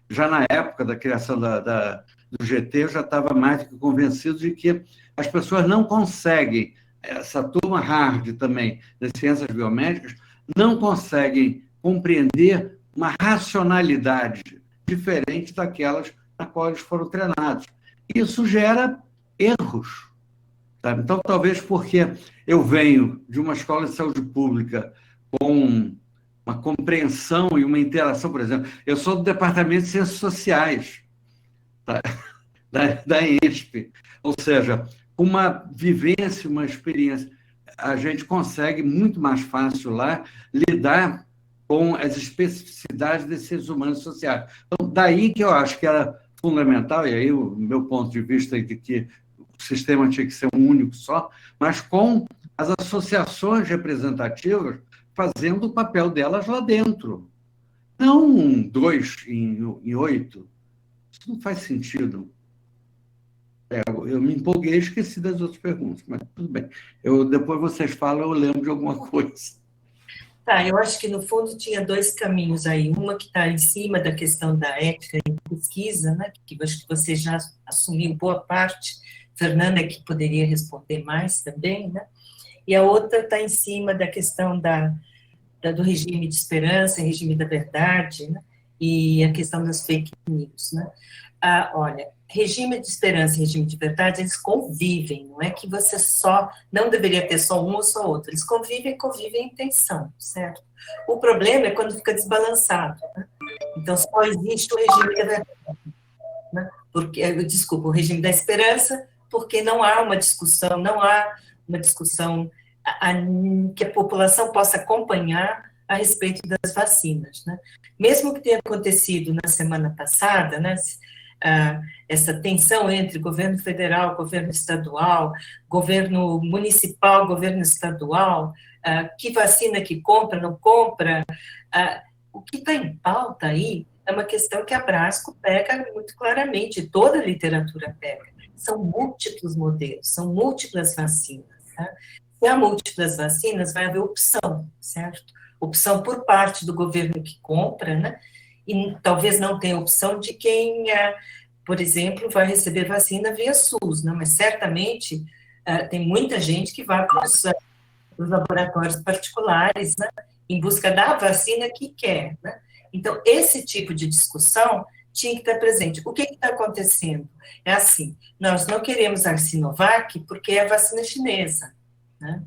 já na época da criação do GT, eu já estava mais do que convencido de que as pessoas não conseguem, essa turma hard também das ciências biomédicas, não conseguem compreender uma racionalidade diferente daquelas na qual eles foram treinados. Isso gera erros. Sabe? Então, talvez porque eu venho de uma escola de saúde pública com uma compreensão e uma interação, por exemplo, eu sou do Departamento de Ciências Sociais, tá? da ESP, ou seja, uma vivência, uma experiência, a gente consegue muito mais fácil lá lidar com as especificidades dos seres humanos e sociais. Então, daí que eu acho que era fundamental, e aí o meu ponto de vista é de que o sistema tinha que ser um único só, mas com as associações representativas fazendo o papel delas lá dentro. Não 2 em 8. Isso não faz sentido. Eu me empolguei e esqueci das outras perguntas, mas tudo bem. Depois vocês falam, eu lembro de alguma coisa. Tá, eu acho que no fundo tinha dois caminhos aí. Uma que está em cima da questão da ética em pesquisa, né, que acho que você já assumiu boa parte, Fernanda, que poderia responder mais também, né? E a outra está em cima da questão do regime de esperança, regime da verdade, né? E a questão das fake news, né? Olha, regime de esperança e regime de verdade, eles convivem, não é que você não deveria ter só um ou só outro, eles convivem em tensão, certo? O problema é quando fica desbalançado, né? Então, só existe o regime da verdade, né? O regime da esperança, porque não há uma discussão que a população possa acompanhar a respeito das vacinas, né? Mesmo que tenha acontecido na semana passada, né, essa tensão entre governo federal, governo estadual, governo municipal, governo estadual, que vacina que compra, não compra, o que está em pauta aí é uma questão que a Brasco pega muito claramente, toda a literatura pega. São múltiplos modelos, são múltiplas vacinas, tá? Se há múltiplas vacinas, vai haver opção, certo? Opção por parte do governo que compra, né? E talvez não tenha opção de quem, por exemplo, vai receber vacina via SUS, né? Mas certamente tem muita gente que vai para os laboratórios particulares, né? Em busca da vacina que quer, né? Então, esse tipo de discussão tinha que estar presente. O que está acontecendo? É assim, nós não queremos a Sinovac porque é a vacina chinesa, né?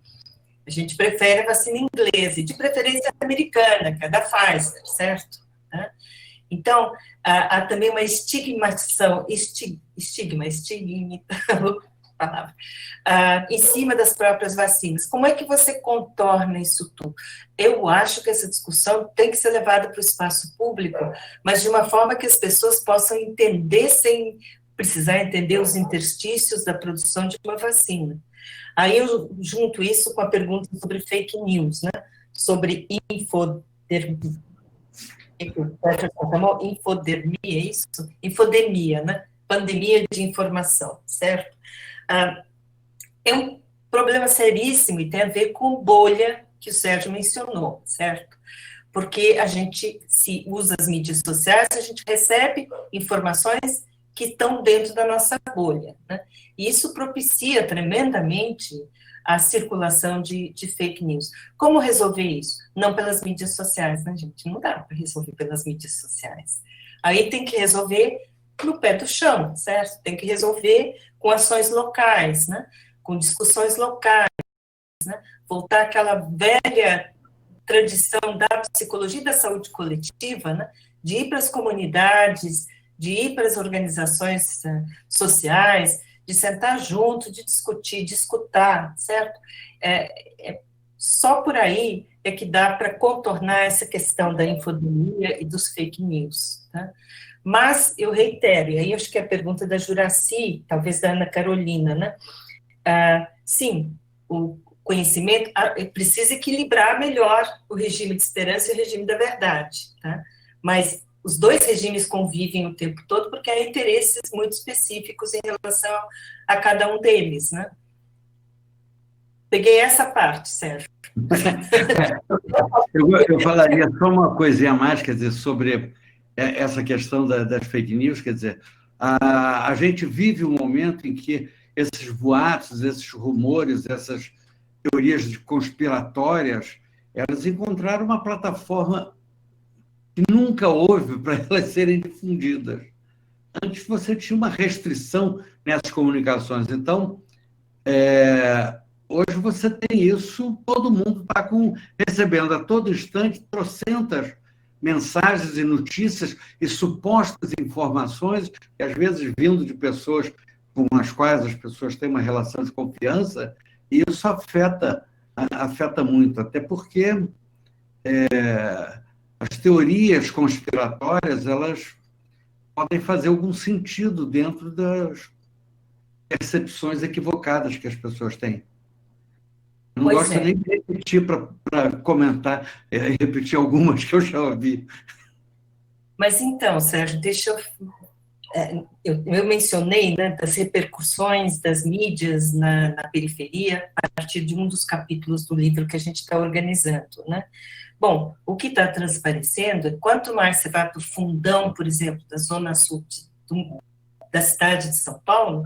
A gente prefere a vacina inglesa, e de preferência americana, que é da Pfizer, certo? Então, há também uma estigmatização, palavra, em cima das próprias vacinas. Como é que você contorna isso tudo? Eu acho que essa discussão tem que ser levada para o espaço público, mas de uma forma que as pessoas possam entender sem precisar entender os interstícios da produção de uma vacina. Aí eu junto isso com a pergunta sobre fake news, né? Sobre infodemia, é isso? Infodemia, né? Pandemia de informação, certo? É um problema seríssimo e tem a ver com bolha que o Sérgio mencionou, certo? Porque a gente, se usa as mídias sociais, a gente recebe informações que estão dentro da nossa bolha, né? E isso propicia tremendamente a circulação de fake news. Como resolver isso? Não pelas mídias sociais, né, gente? Não dá para resolver pelas mídias sociais. Aí tem que resolver no pé do chão, certo? Tem que resolver com ações locais, né? Com discussões locais, né? Voltar àquela velha tradição da psicologia e da saúde coletiva, né? De ir para as comunidades, de ir para as organizações sociais, de sentar junto, de discutir, de escutar, certo? Só por aí é que dá para contornar essa questão da infodemia e dos fake news, tá? Mas eu reitero, e aí acho que é a pergunta da Juraci, talvez da Ana Carolina, né? Sim, o conhecimento precisa equilibrar melhor o regime de esperança e o regime da verdade, tá? Mas os dois regimes convivem o tempo todo porque há interesses muito específicos em relação a cada um deles, né? Peguei essa parte, Sérgio. Eu falaria só uma coisinha a mais, quer dizer, sobre essa questão das fake news, quer dizer, a gente vive um momento em que esses boatos, esses rumores, essas teorias conspiratórias, elas encontraram uma plataforma que nunca houve para elas serem difundidas. Antes você tinha uma restrição nessas comunicações. Então, hoje você tem isso, todo mundo está recebendo a todo instante trocentas mensagens e notícias e supostas informações, que às vezes vindo de pessoas com as quais as pessoas têm uma relação de confiança, e isso afeta muito, até porque as teorias conspiratórias, elas podem fazer algum sentido dentro das percepções equivocadas que as pessoas têm. Não gosto nem de repetir para comentar, repetir algumas que eu já ouvi. Mas então, Sérgio, deixa eu mencionei, né, das repercussões das mídias na periferia a partir de um dos capítulos do livro que a gente está organizando, né? Bom, o que está transparecendo é quanto mais você vai para o fundão, por exemplo, da zona sul da cidade de São Paulo,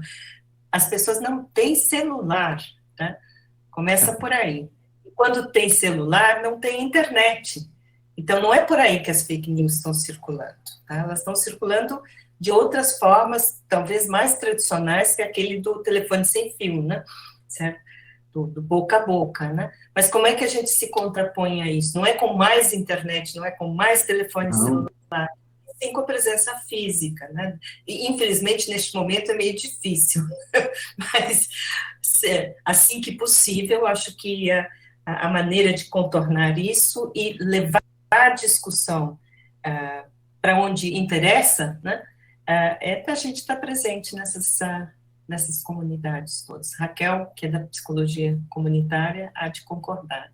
as pessoas não têm celular, tá? Começa por aí. E quando tem celular, não tem internet. Então, não é por aí que as fake news estão circulando, tá? Elas estão circulando de outras formas, talvez mais tradicionais que aquele do telefone sem fio, né? Certo? Do boca a boca, né? Mas como é que a gente se contrapõe a isso? Não é com mais internet, não é com mais telefone celular, sim com a presença física, né? E, infelizmente, neste momento é meio difícil, mas assim que possível, acho que a maneira de contornar isso e levar a discussão para onde interessa, né? É para a gente estar presente nessas comunidades todas. Raquel, que é da psicologia comunitária, há de concordar.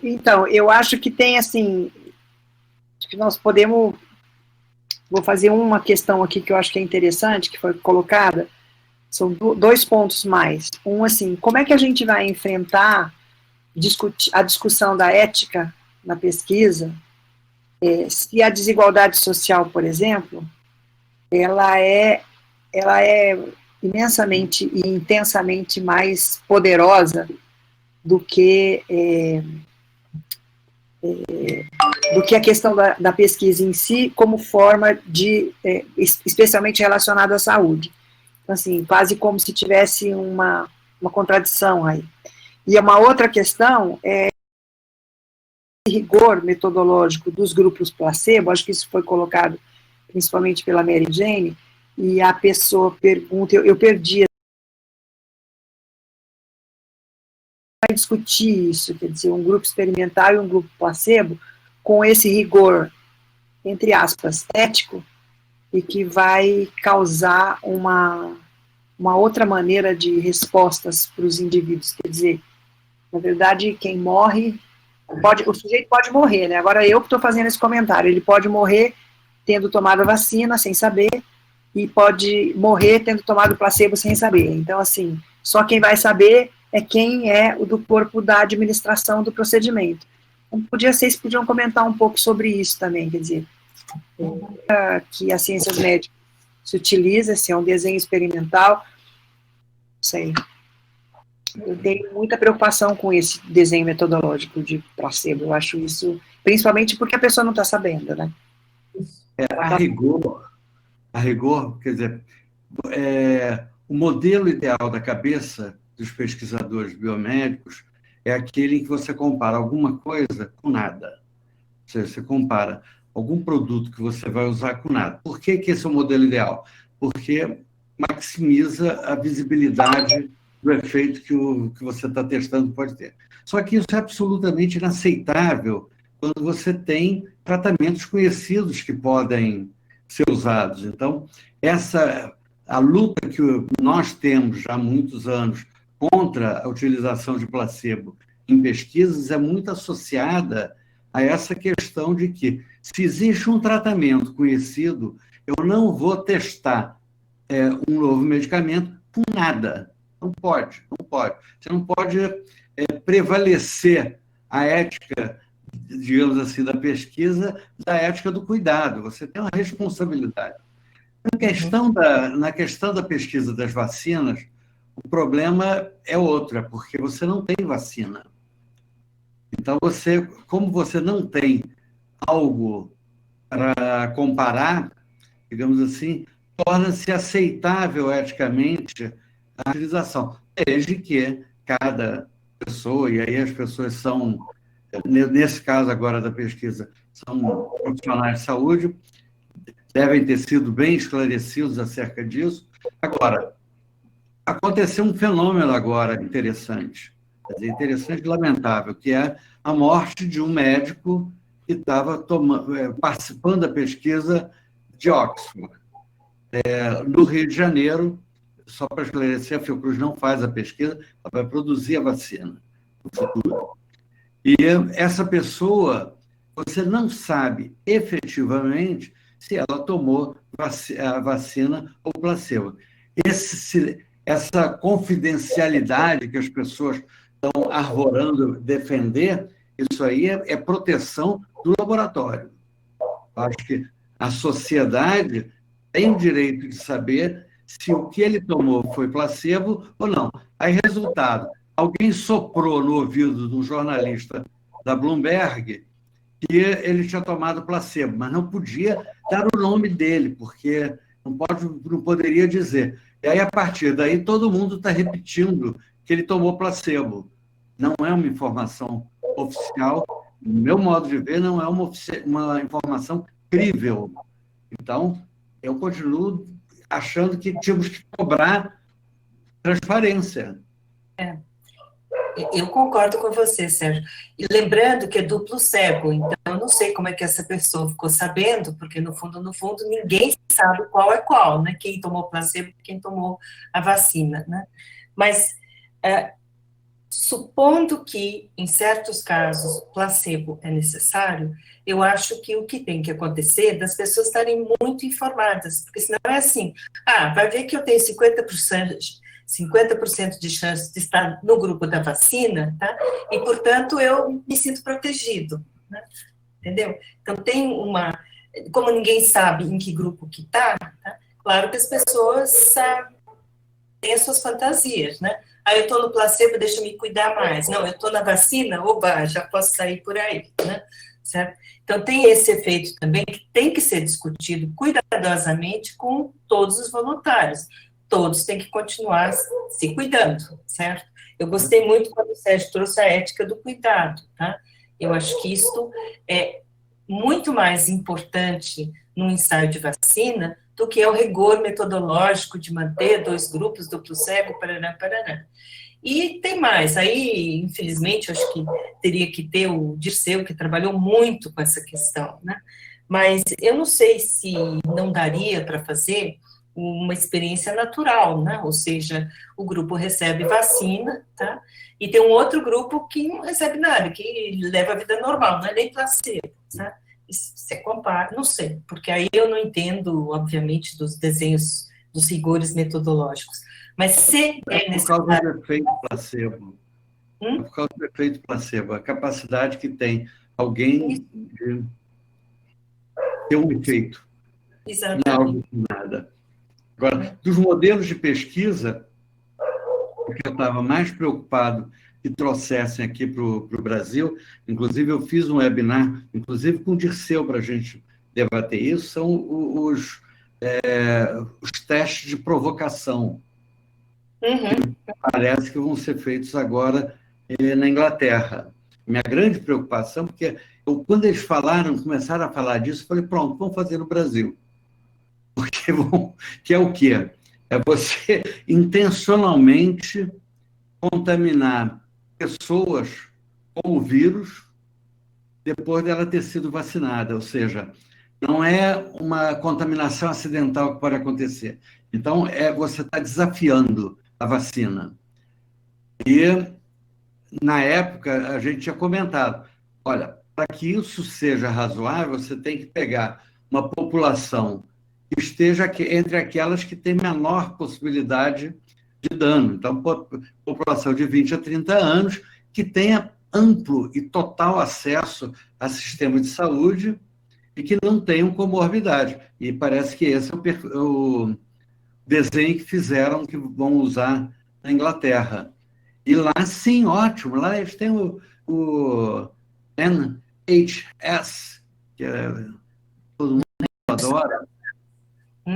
Então, eu acho que tem, assim, que nós podemos, vou fazer uma questão aqui que eu acho que é interessante, que foi colocada, são dois pontos mais. Um, assim, como é que a gente vai enfrentar a discussão da ética na pesquisa, se a desigualdade social, por exemplo, ela é imensamente e intensamente mais poderosa do que a questão da pesquisa em si, como forma de, especialmente relacionada à saúde. Então, assim, quase como se tivesse uma contradição aí. E uma outra questão é o rigor metodológico dos grupos placebo, acho que isso foi colocado principalmente pela Mary Jane, e a pessoa pergunta, eu perdi, vai discutir isso, quer dizer, um grupo experimental e um grupo placebo, com esse rigor, entre aspas, ético, e que vai causar uma outra maneira de respostas para os indivíduos, quer dizer, na verdade, quem morre, o sujeito pode morrer, né? Agora eu que estou fazendo esse comentário, ele pode morrer tendo tomado a vacina sem saber, e pode morrer tendo tomado placebo sem saber. Então, assim, só quem vai saber é quem é o do corpo da administração do procedimento. Então, vocês podiam comentar um pouco sobre isso também, quer dizer, que as ciências médicas se utiliza, se é um desenho experimental, não sei. Eu tenho muita preocupação com esse desenho metodológico de placebo, eu acho isso, principalmente porque a pessoa não está sabendo, né? A rigor, quer dizer, o modelo ideal da cabeça dos pesquisadores biomédicos é aquele em que você compara alguma coisa com nada. Ou seja, você compara algum produto que você vai usar com nada. Por que esse é o modelo ideal? Porque maximiza a visibilidade do efeito que você está testando pode ter. Só que isso é absolutamente inaceitável quando você tem tratamentos conhecidos que podem ser usados. Então, a luta que nós temos já há muitos anos contra a utilização de placebo em pesquisas é muito associada a essa questão de que, se existe um tratamento conhecido, eu não vou testar um novo medicamento com nada. Não pode. Você não pode prevalecer a ética, digamos assim, da pesquisa da ética do cuidado. Você tem uma responsabilidade. Na questão da pesquisa das vacinas, o problema é outro, porque você não tem vacina. Então, como você não tem algo para comparar, digamos assim, torna-se aceitável eticamente a utilização, desde que cada pessoa, e aí as pessoas são, nesse caso agora da pesquisa, são profissionais de saúde, devem ter sido bem esclarecidos acerca disso. Agora, aconteceu um fenômeno agora interessante, interessante e lamentável, que é a morte de um médico que estava participando da pesquisa de Oxford. No Rio de Janeiro, só para esclarecer, a Fiocruz não faz a pesquisa, ela vai produzir a vacina no futuro. E essa pessoa, você não sabe efetivamente se ela tomou a vacina ou placebo. Essa confidencialidade que as pessoas estão arvorando defender, isso aí é proteção do laboratório. Acho que a sociedade tem o direito de saber se o que ele tomou foi placebo ou não. Aí, resultado, alguém soprou no ouvido de um jornalista da Bloomberg que ele tinha tomado placebo, mas não podia dar o nome dele, porque não poderia dizer. E aí, a partir daí, todo mundo está repetindo que ele tomou placebo. Não é uma informação oficial, no meu modo de ver, não é uma informação crível. Então, eu continuo achando que tínhamos que cobrar transparência. Eu concordo com você, Sérgio. E lembrando que é duplo cego, então eu não sei como é que essa pessoa ficou sabendo, porque no fundo, ninguém sabe qual é qual, né? Quem tomou placebo e quem tomou a vacina, né? Mas, supondo que, em certos casos, placebo é necessário, eu acho que o que tem que acontecer é das pessoas estarem muito informadas, porque senão é assim, vai ver que eu tenho 50% de chance de estar no grupo da vacina, tá? E, portanto, eu me sinto protegido, né? Entendeu? Então, como ninguém sabe em que grupo que tá? Claro que as pessoas têm as suas fantasias, né? Eu estou no placebo, deixa eu me cuidar mais. Não, eu estou na vacina, oba, já posso sair por aí, né? Certo? Então, tem esse efeito também que tem que ser discutido cuidadosamente com todos os voluntários. Todos têm que continuar se cuidando, certo? Eu gostei muito quando o Sérgio trouxe a ética do cuidado, tá? Eu acho que isso é muito mais importante num ensaio de vacina do que o rigor metodológico de manter 2 grupos, duplo cego, parará. E tem mais, aí, infelizmente, eu acho que teria que ter o Dirceu, que trabalhou muito com essa questão, né? Mas eu não sei se não daria para fazer uma experiência natural, né? Ou seja, o grupo recebe vacina, tá? E tem um outro grupo que não recebe nada, que leva a vida normal, não é nem placebo, tá? Você compara, não sei, porque aí eu não entendo, obviamente, dos desenhos, dos rigores metodológicos. Mas se é necessário... Por causa do efeito placebo. Por causa do efeito placebo, a capacidade que tem alguém de ter um efeito. Exatamente. Não é algo de nada. Agora, dos modelos de pesquisa, o que eu estava mais preocupado que trouxessem aqui para o Brasil, inclusive eu fiz um webinar, inclusive com o Dirceu, para a gente debater isso, são os testes de provocação, que parece que vão ser feitos agora na Inglaterra. Minha grande preocupação, porque quando eles começaram a falar disso, eu falei, pronto, vamos fazer no Brasil. Porque que é o quê? É você intencionalmente contaminar pessoas com o vírus depois dela ter sido vacinada, ou seja, não é uma contaminação acidental que pode acontecer. Então, você está desafiando a vacina. E, na época, a gente tinha comentado, olha, para que isso seja razoável, você tem que pegar uma população que esteja entre aquelas que têm menor possibilidade de dano. Então, população de 20 a 30 anos que tenha amplo e total acesso a sistema de saúde e que não tenham comorbidade. E parece que esse é o desenho que fizeram, que vão usar na Inglaterra. E lá, sim, ótimo. Lá eles têm o NHS, que todo mundo adora.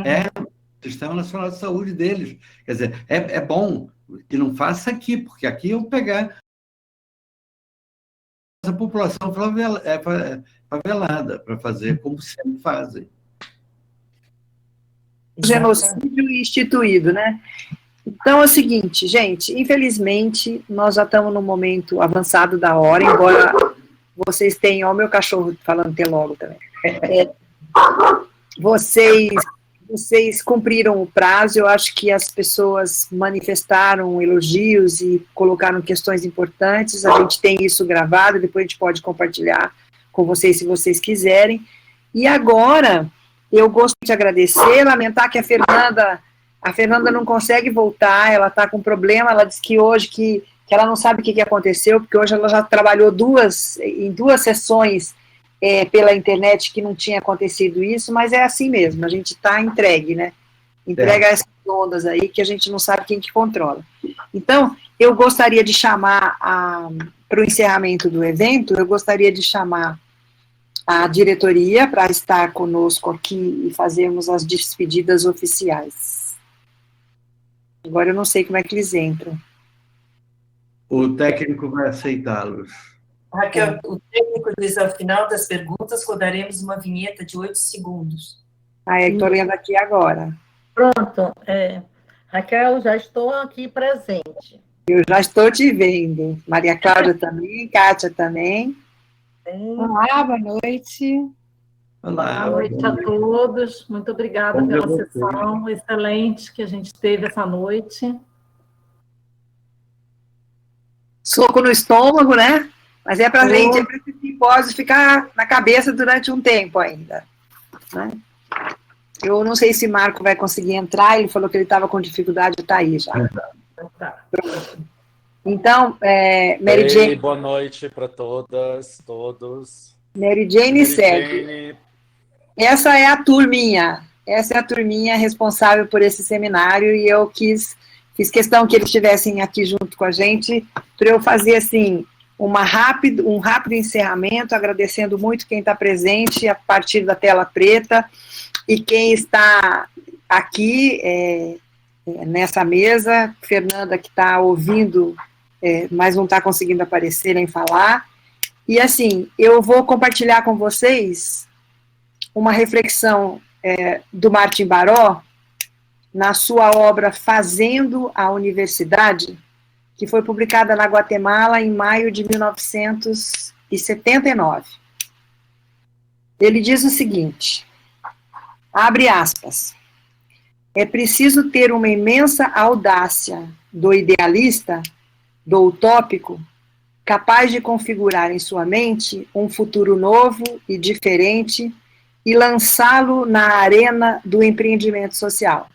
É o Sistema Nacional de Saúde deles. Quer dizer, é bom que não faça aqui, porque aqui eu pegar essa população favelada para fazer como sempre fazem. Genocídio instituído, né? Então é o seguinte, gente, infelizmente, nós já estamos no momento avançado da hora, embora vocês tenham, ó, o meu cachorro falando até logo também. Vocês cumpriram o prazo, eu acho que as pessoas manifestaram elogios e colocaram questões importantes, a gente tem isso gravado, depois a gente pode compartilhar com vocês se vocês quiserem. E agora, eu gosto de agradecer, lamentar que a Fernanda não consegue voltar, ela está com problema, ela disse que hoje que ela não sabe o que aconteceu, porque hoje ela já trabalhou em duas sessões pela internet que não tinha acontecido isso, mas é assim mesmo, a gente está entregue, né? Entrega essas ondas aí que a gente não sabe quem que controla. Então, eu gostaria de chamar, para o encerramento do evento, eu gostaria de chamar a diretoria para estar conosco aqui e fazermos as despedidas oficiais. Agora eu não sei como é que eles entram. O técnico vai aceitá-los. Raquel, o técnico diz, ao final das perguntas, rodaremos uma vinheta de 8 segundos. Estou lendo aqui agora. Pronto. Raquel, já estou aqui presente. Eu já estou te vendo. Maria Cláudia também, Kátia também. Olá, boa noite. Olá. Boa noite a todos. Muito obrigada pela sessão excelente que a gente teve essa noite. Soco no estômago, né? Mas é para gente, para esse simpósio ficar na cabeça durante um tempo ainda. Né? Eu não sei se Marco vai conseguir entrar, ele falou que ele estava com dificuldade de estar aí já. Pronto. Então, Mary Jane... Boa noite para todas, todos. Mary Jane segue. Essa é a turminha responsável por esse seminário, e eu fiz questão que eles estivessem aqui junto com a gente, para eu fazer, assim, um rápido encerramento, agradecendo muito quem está presente a partir da tela preta, e quem está aqui nessa mesa, Fernanda, que está ouvindo, mas não está conseguindo aparecer nem falar. E, assim, eu vou compartilhar com vocês uma reflexão do Martim Baró, na sua obra Fazendo a Universidade, que foi publicada na Guatemala em maio de 1979. Ele diz o seguinte, abre aspas, é preciso ter uma imensa audácia do idealista, do utópico, capaz de configurar em sua mente um futuro novo e diferente e lançá-lo na arena do empreendimento social.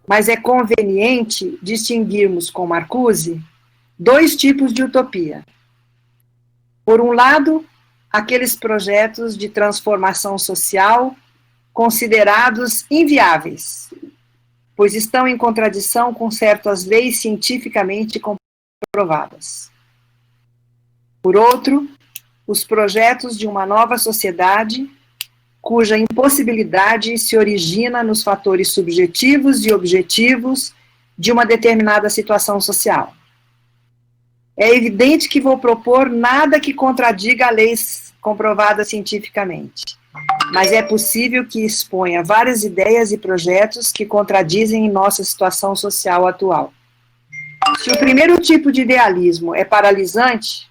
Mas é conveniente distinguirmos com Marcuse 2 tipos de utopia. Por um lado, aqueles projetos de transformação social considerados inviáveis, pois estão em contradição com certas leis cientificamente comprovadas. Por outro, os projetos de uma nova sociedade cuja impossibilidade se origina nos fatores subjetivos e objetivos de uma determinada situação social. É evidente que vou propor nada que contradiga leis comprovadas cientificamente, mas é possível que exponha várias ideias e projetos que contradizem em nossa situação social atual. Se o primeiro tipo de idealismo é paralisante,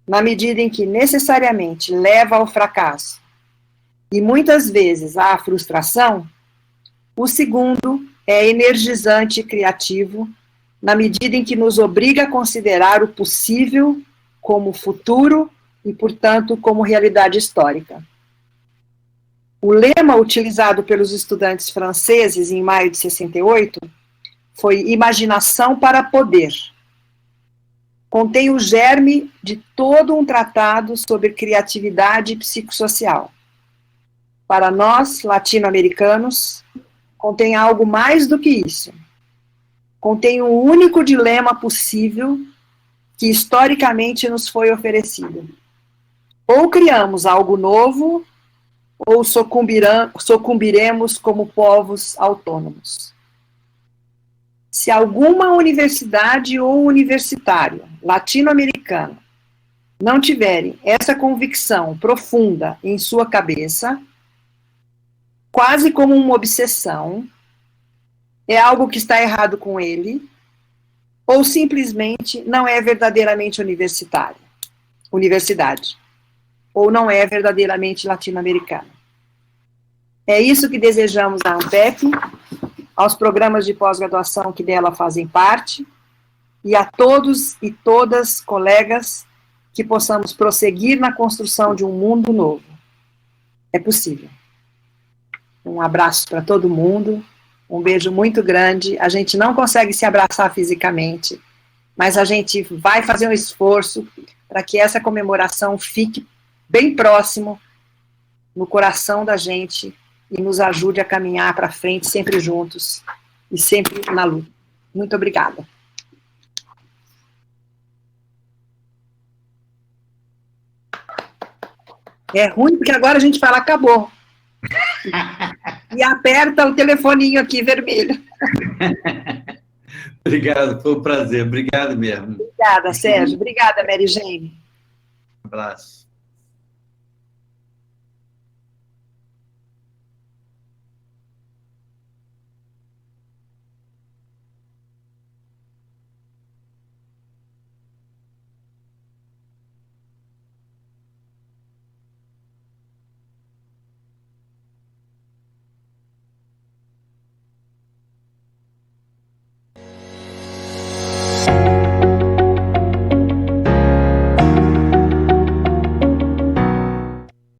na medida em que necessariamente leva ao fracasso e muitas vezes à frustração, o segundo é energizante e criativo, na medida em que nos obriga a considerar o possível como futuro e, portanto, como realidade histórica. O lema utilizado pelos estudantes franceses em maio de 68 foi Imaginação para Poder. Contém o germe de todo um tratado sobre criatividade psicossocial. Para nós, latino-americanos, contém algo mais do que isso. Contém um único dilema possível que historicamente nos foi oferecido. Ou criamos algo novo, ou sucumbiremos como povos autônomos. Se alguma universidade ou universitário latino-americano não tiverem essa convicção profunda em sua cabeça, quase como uma obsessão, é algo que está errado com ele, ou simplesmente não é verdadeiramente universidade, ou não é verdadeiramente latino-americano. É isso que desejamos à ANPEP, aos programas de pós-graduação que dela fazem parte, e a todos e todas, colegas, que possamos prosseguir na construção de um mundo novo. É possível. Um abraço para todo mundo, um beijo muito grande. A gente não consegue se abraçar fisicamente, mas a gente vai fazer um esforço para que essa comemoração fique bem próximo no coração da gente e nos ajude a caminhar para frente sempre juntos e sempre na luta. Muito obrigada. É ruim porque agora a gente fala acabou. E aperta o telefoninho aqui vermelho. Obrigado, foi um prazer. Obrigado mesmo. Obrigada, Sérgio. Obrigada, Mary Jane. Um abraço.